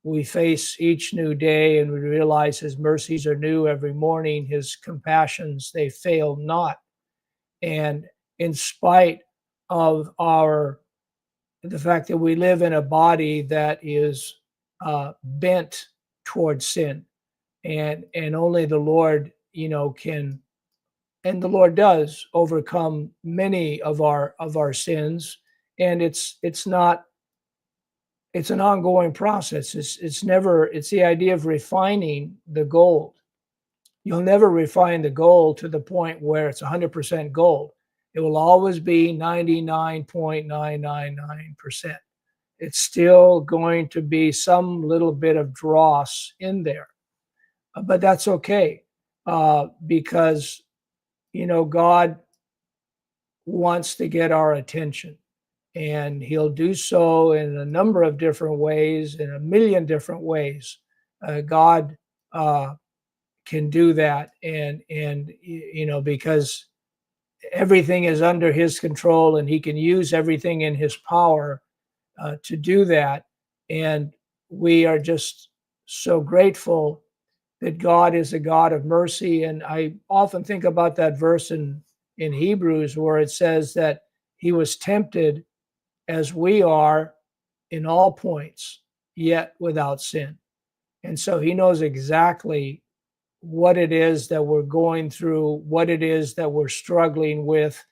we face each new day, and we realize His mercies are new every morning. His compassions, they fail not. And in spite of the fact that we live in a body that is bent towards sin, and only the Lord, can, and the Lord does overcome many of our sins. And it's an ongoing process. It's the idea of refining the gold. You'll never refine the gold to the point where it's 100% gold. It will always be 99.999%. It's still going to be some little bit of dross in there, but that's okay, because God wants to get our attention, and He'll do so in a number of different ways, in a million different ways. God can do that, and because everything is under His control, and He can use everything in His power to do that. And we are just so grateful that God is a God of mercy. And I often think about that verse in Hebrews where it says that he was tempted as we are in all points, yet without sin. And so he knows exactly what it is that we're going through, what it is that we're struggling with.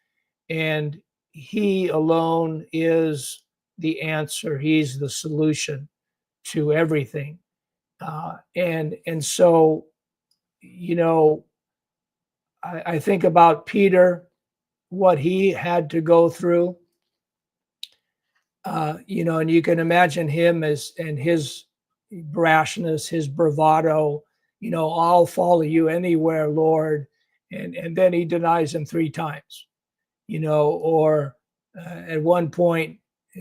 And he alone is the answer. He's the solution to everything. And so, you know, I think about Peter, what he had to go through, you know, and you can imagine him and his brashness, his bravado, you know, I'll follow you anywhere, Lord. And then he denies him 3 times, you know, or at one point,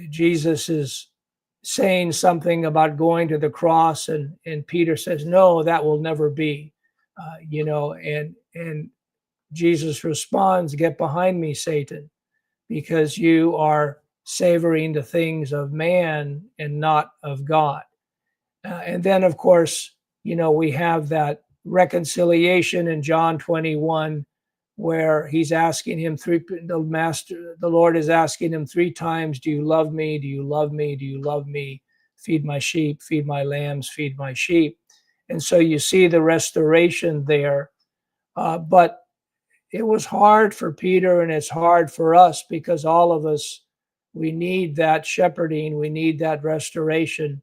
Jesus is saying something about going to the cross, and Peter says, no, that will never be, you know, and Jesus responds, get behind me, Satan, because you are savoring the things of man and not of God. And then, of course, you know, we have that reconciliation in John 21, where he's asking him the Lord is asking him 3 times, do you love me? Do you love me? Do you love me? Feed my sheep, feed my lambs, feed my sheep. And so you see the restoration there. But it was hard for Peter and it's hard for us because all of us, we need that shepherding, we need that restoration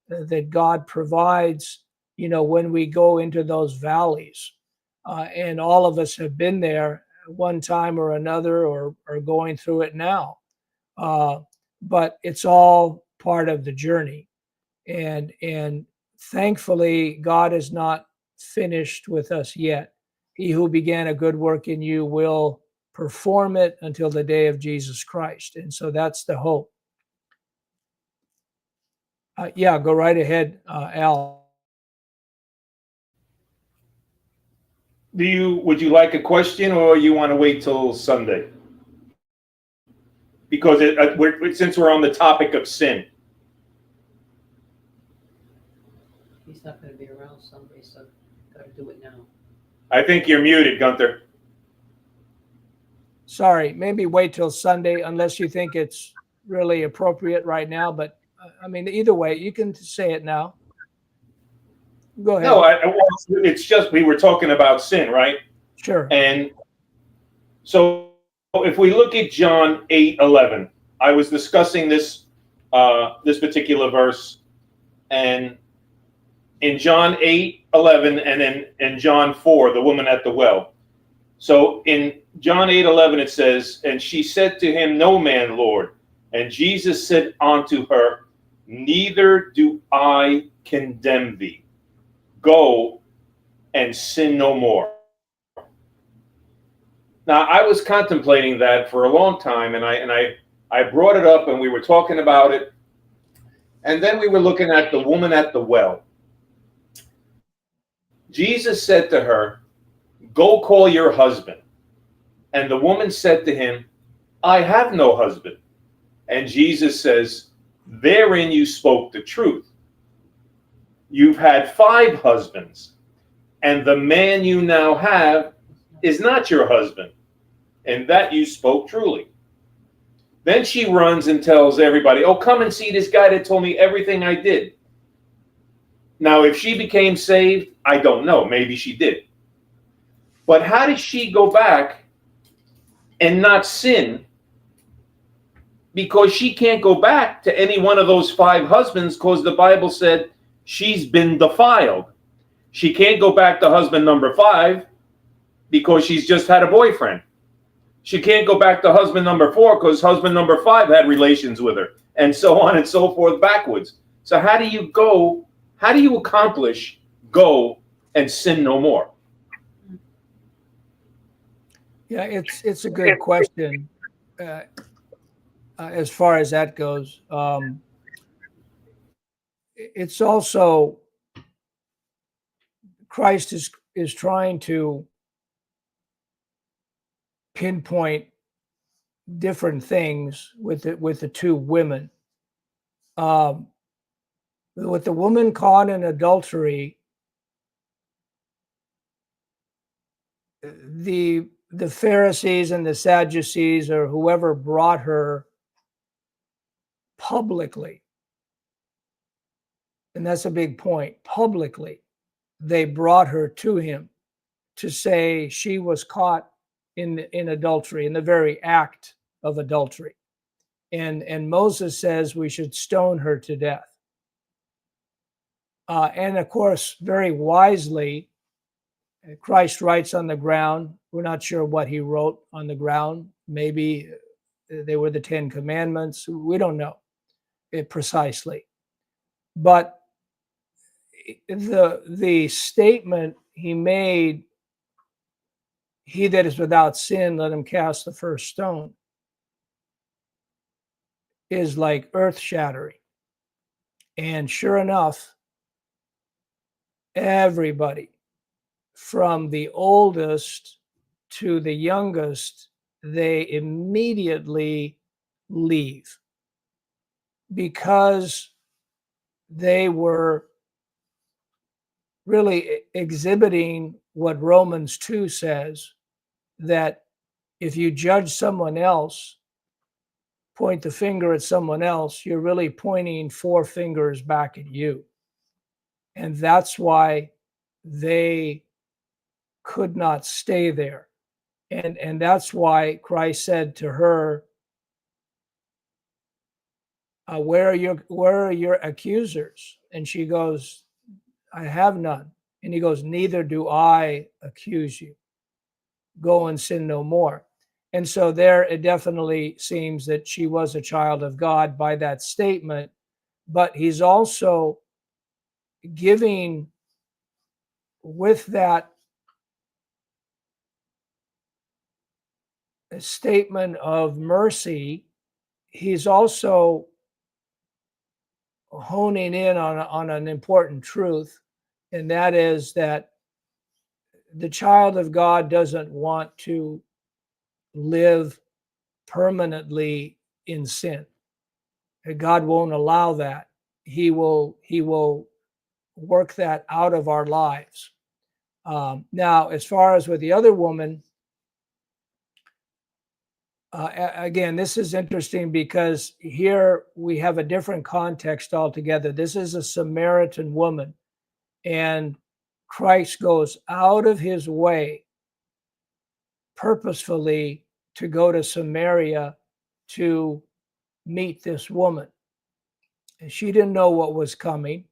that God provides, you know, when we go into those valleys. And all of us have been there one time or another, or going through it now. But it's all part of the journey. And thankfully, God is not finished with us yet. He who began a good work in you will perform it until the day of Jesus Christ. And so that's the hope. Yeah, go right ahead, Al. Would you like a question, or you want to wait till Sunday? Because since we're on the topic of sin. He's not going to be around Sunday, so got to do it now. I think you're muted, Gunther. Sorry, maybe wait till Sunday unless you think it's really appropriate right now. But I mean, either way, you can say it now. Go ahead. No, it's just we were talking about sin, right? Sure. And so if we look at John 8:11, I was discussing this particular verse, and in John 8:11, and then in John 4, the woman at the well. So in John 8:11 it says, and she said to him, no man, Lord. And Jesus said unto her, neither do I condemn thee. Go and sin no more. Now, I was contemplating that for a long time, and I brought it up, and we were talking about it. And then we were looking at the woman at the well. Jesus said to her, go call your husband. And the woman said to him, I have no husband. And Jesus says, therein you spoke the truth. You've had 5 husbands, and the man you now have is not your husband, and that you spoke truly. Then she runs and tells everybody, oh, come and see this guy that told me everything I did. Now, if she became saved, I don't know. Maybe she did. But how did she go back and not sin? Because she can't go back to any one of those 5 husbands, because the Bible said she's been defiled. She can't go back to husband number 5 because she's just had a boyfriend. She can't go back to husband number 4 because husband number 5 had relations with her, and so on and so forth backwards. So how do you accomplish go and sin no more? Yeah, it's a good question as far as that goes. It's also Christ is trying to pinpoint different things with the 2 women. with the woman caught in adultery, the Pharisees and the Sadducees or whoever brought her publicly, and that's a big point, publicly, they brought her to him to say she was caught in adultery, in the very act of adultery. And Moses says we should stone her to death. And of course, very wisely, Christ writes on the ground. We're not sure what he wrote on the ground. Maybe they were the 10 Commandments. We don't know it precisely. But the statement he made, he that is without sin, let him cast the first stone, is like earth shattering. And sure enough, everybody from the oldest to the youngest, they immediately leave because they were really exhibiting what Romans 2 says, that if you judge someone else, point the finger at someone else, you're really pointing 4 fingers back at you. And that's why they could not stay there. And that's why Christ said to her, where are your accusers? And she goes, I have none. And he goes, neither do I accuse you. Go and sin no more. And so there it definitely seems that she was a child of God by that statement. But he's also giving with that statement of mercy, he's also honing in on an important truth, and that is that the child of God doesn't want to live permanently in sin. God won't allow that. He will work that out of our lives. Now, as far as with the other woman, again, this is interesting because here we have a different context altogether. This is a Samaritan woman, and Christ goes out of his way purposefully to go to Samaria to meet this woman. And she didn't know what was coming,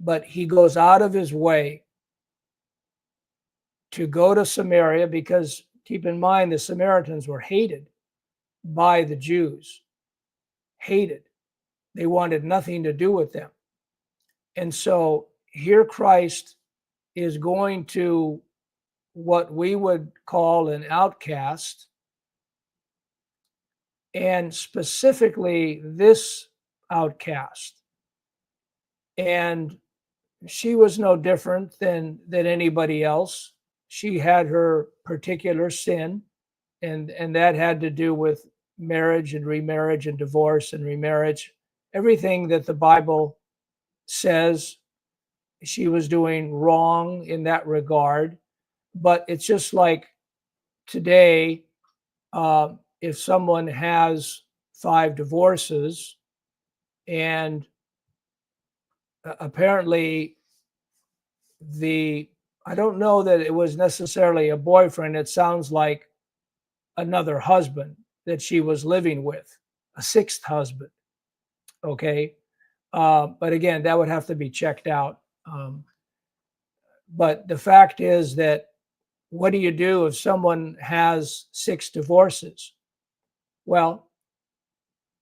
but he goes out of his way to go to Samaria because, keep in mind, the Samaritans were hated by the Jews. Hated. They wanted nothing to do with them. And so here Christ is going to what we would call an outcast, and specifically this outcast. And she was no different than anybody else. She had her particular sin, and that had to do with marriage and remarriage and divorce and remarriage. Everything that the Bible says she was doing wrong in that regard. But it's just like today, if someone has 5 divorces and apparently I don't know that it was necessarily a boyfriend. It sounds like another husband that she was living with, a 6th husband. Okay. But again, that would have to be checked out. But the fact is that what do you do if someone has 6 divorces? Well,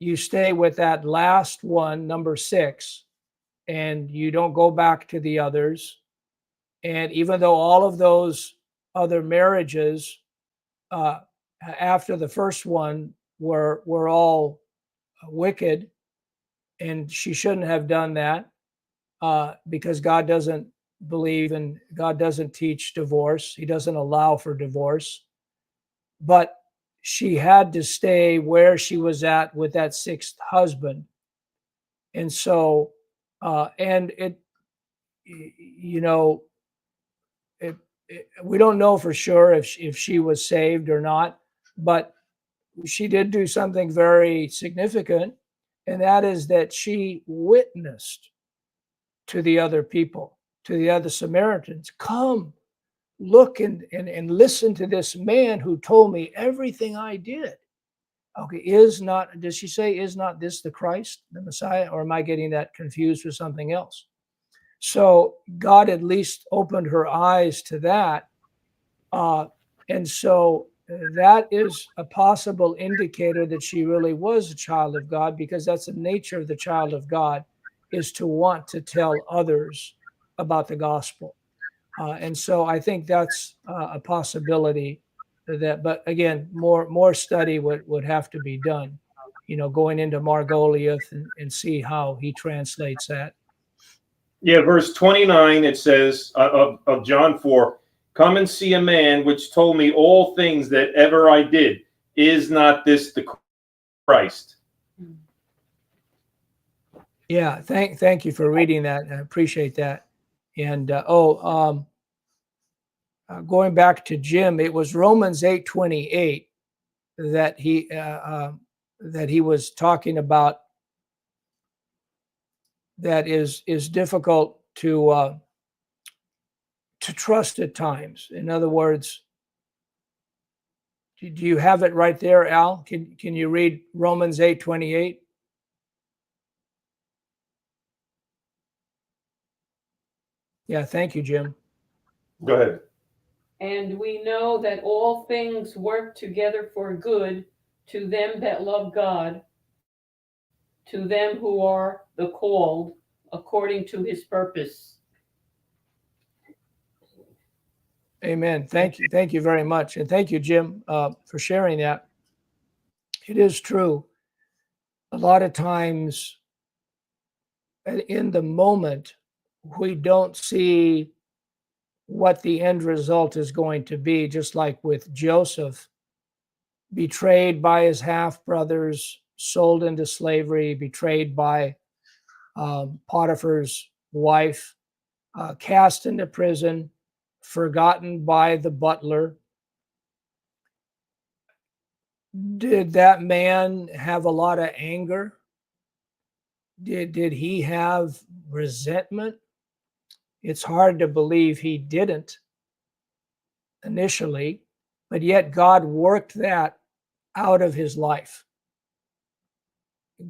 you stay with that last one, number 6, and you don't go back to the others. And even though all of those other marriages after the first one were all wicked, and she shouldn't have done that because God doesn't teach divorce. He doesn't allow for divorce. But she had to stay where she was at with that 6th husband. And so And you know, we don't know for sure if she was saved or not, but she did do something very significant, and that is that she witnessed to the other people, to the other Samaritans, come, look and listen to this man who told me everything I did. Okay, does she say, is not this the Christ, the Messiah, or am I getting that confused with something else? So God at least opened her eyes to that. And so that is a possible indicator that she really was a child of God, because that's the nature of the child of God, is to want to tell others about the gospel. And so I think that's a possibility that, but again, more study would have to be done, going into Margoliouth and see how he translates that. Yeah, verse 29, it says of John 4, come and see a man which told me all things that ever I did. Is not this the Christ? Yeah, thank you for reading that. I appreciate that. And going back to Jim, it was Romans 8:28 that he was talking about. That is difficult to trust at times. In other words, do you have it right there, Al? Can you read Romans 8:28? Yeah, thank you, Jim. Go ahead. And we know that all things work together for good to them that love God, to them who are the called according to his purpose. Amen. Thank you very much, and thank you, Jim, for sharing that. It is true. A lot of times, in the moment, we don't see what the end result is going to be. Just like with Joseph, betrayed by his half brothers, sold into slavery, betrayed by Potiphar's wife, cast into prison, forgotten by the butler. Did that man have a lot of anger? Did he have resentment? It's hard to believe he didn't initially, but yet God worked that out of his life.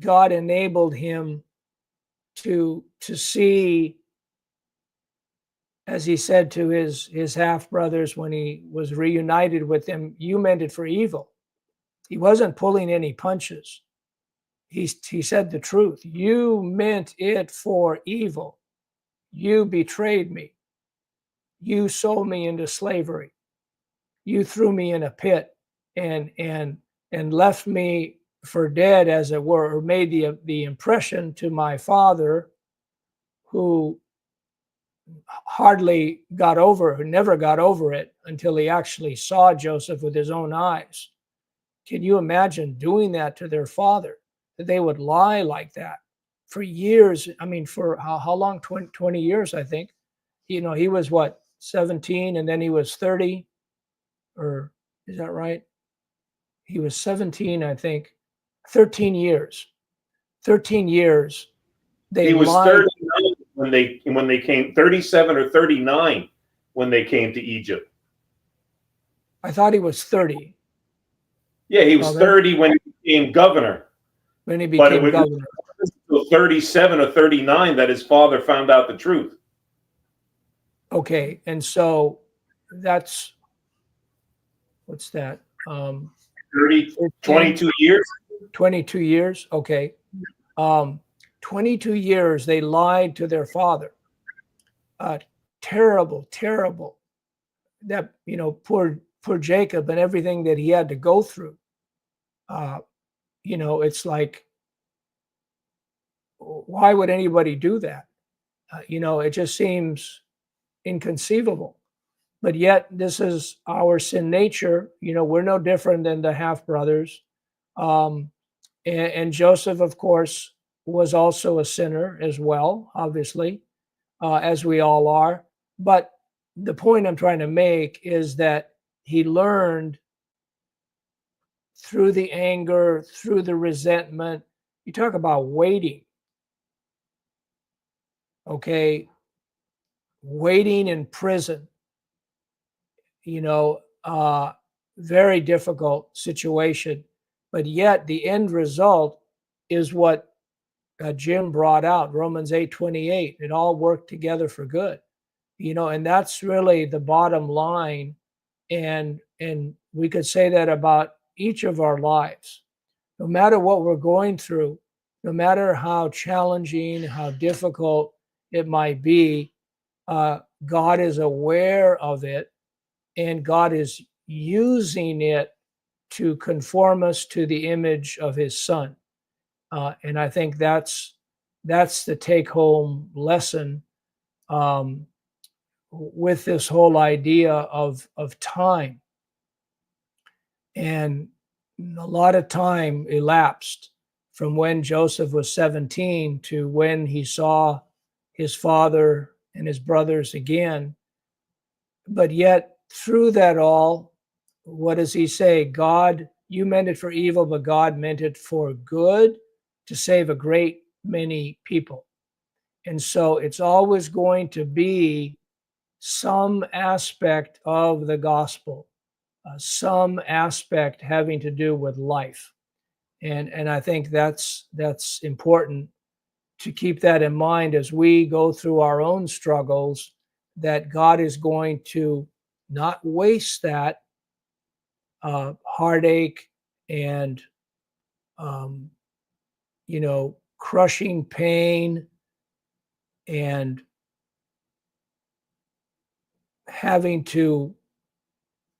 God enabled him to see, as he said to his half brothers when he was reunited with them, you meant it for evil. He wasn't pulling any punches. He said the truth. You meant it for evil. You betrayed me. You sold me into slavery. You threw me in a pit and left me for dead, as it were, or made the impression to my father, who never got over it until he actually saw Joseph with his own eyes. Can you imagine doing that to their father? That they would lie like that for years. I mean, for how long? 20 years, I think. He was what, 17, and then he was 30, or is that right? He was 17, I think. 13 years. 13 years. He was 39 when they came, 37 or 39 when they came to Egypt. I thought he was 30. Yeah, he was 30 when he became governor. When he became governor. Until 37 or 39 that his father found out the truth. Okay, and so that's, what's that? 22 years. 22 years. Okay. 22 years they lied to their father. Terrible. That, poor Jacob and everything that he had to go through. It's like, why would anybody do that? It just seems inconceivable. But yet this is our sin nature. We're no different than the half brothers. And Joseph, of course, was also a sinner as well, obviously, as we all are. But the point I'm trying to make is that he learned through the anger, through the resentment. You talk about waiting, okay? Waiting in prison, very difficult situation. But yet the end result is what Jim brought out, Romans 8:28. It all worked together for good, and that's really the bottom line. And we could say that about each of our lives. No matter what we're going through, no matter how challenging, how difficult it might be, God is aware of it, and God is using it to conform us to the image of his son. And I think that's the take-home lesson with this whole idea of time. And a lot of time elapsed from when Joseph was 17 to when he saw his father and his brothers again. But yet, through that all, what does he say? God, you meant it for evil, but God meant it for good, to save a great many people. And so it's always going to be some aspect of the gospel, some aspect having to do with life. And I think that's important to keep that in mind as we go through our own struggles, that God is going to not waste that heartache and crushing pain and having to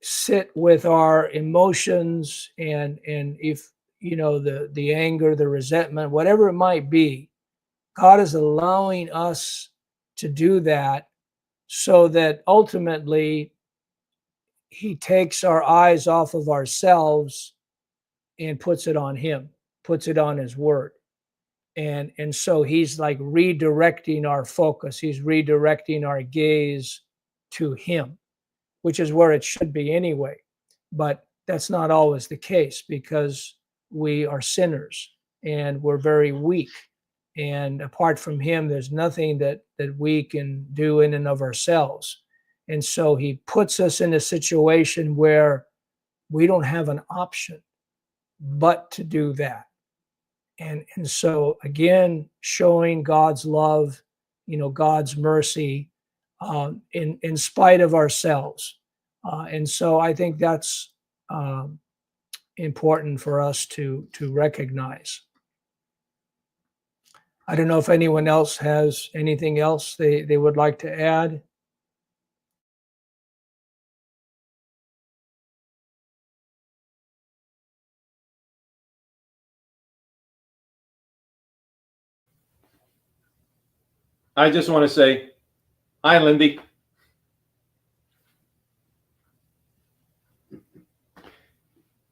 sit with our emotions and if the anger, the resentment, whatever it might be, God is allowing us to do that so that ultimately he takes our eyes off of ourselves and puts it on him, puts it on his word. And so he's like redirecting our focus. He's redirecting our gaze to him, which is where it should be anyway. But that's not always the case, because we are sinners and we're very weak. And apart from him, there's nothing that we can do in and of ourselves. And so he puts us in a situation where we don't have an option but to do that. And so again, showing God's love, God's mercy in spite of ourselves. And so I think that's important for us to recognize. I don't know if anyone else has anything else they would like to add. I just want to say, hi, Lindy.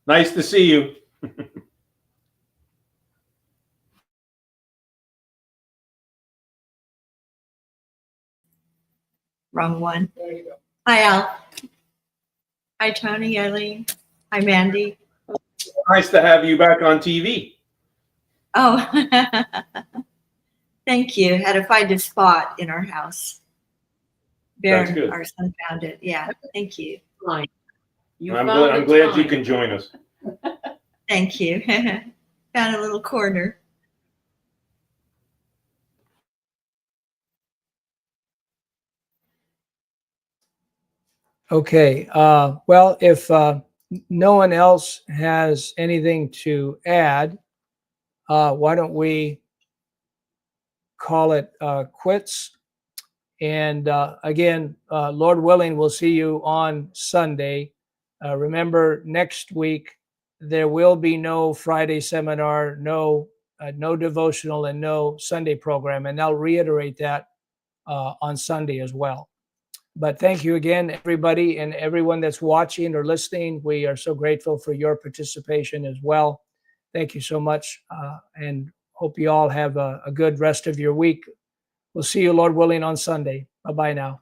Nice to see you. Wrong one. There you go. Hi, Al. Hi, Tony, Eileen. Hi, Mandy. Nice to have you back on TV. Oh, thank you. Had to find a spot in our house. That's good. Our son found it. Yeah, thank you. Fine. You I'm found the glad you time. can join us. Thank you. Found a little corner. Okay. Well, if no one else has anything to add, why don't we call it quits? And again, Lord willing, we'll see you on Sunday. Remember, next week there will be no Friday seminar, no devotional, and no Sunday program. And I'll reiterate that on Sunday as well. But thank you again, everybody, and everyone that's watching or listening. We are so grateful for your participation as well. Thank you so much, and hope you all have a good rest of your week. We'll see you, Lord willing, on Sunday. Bye-bye now.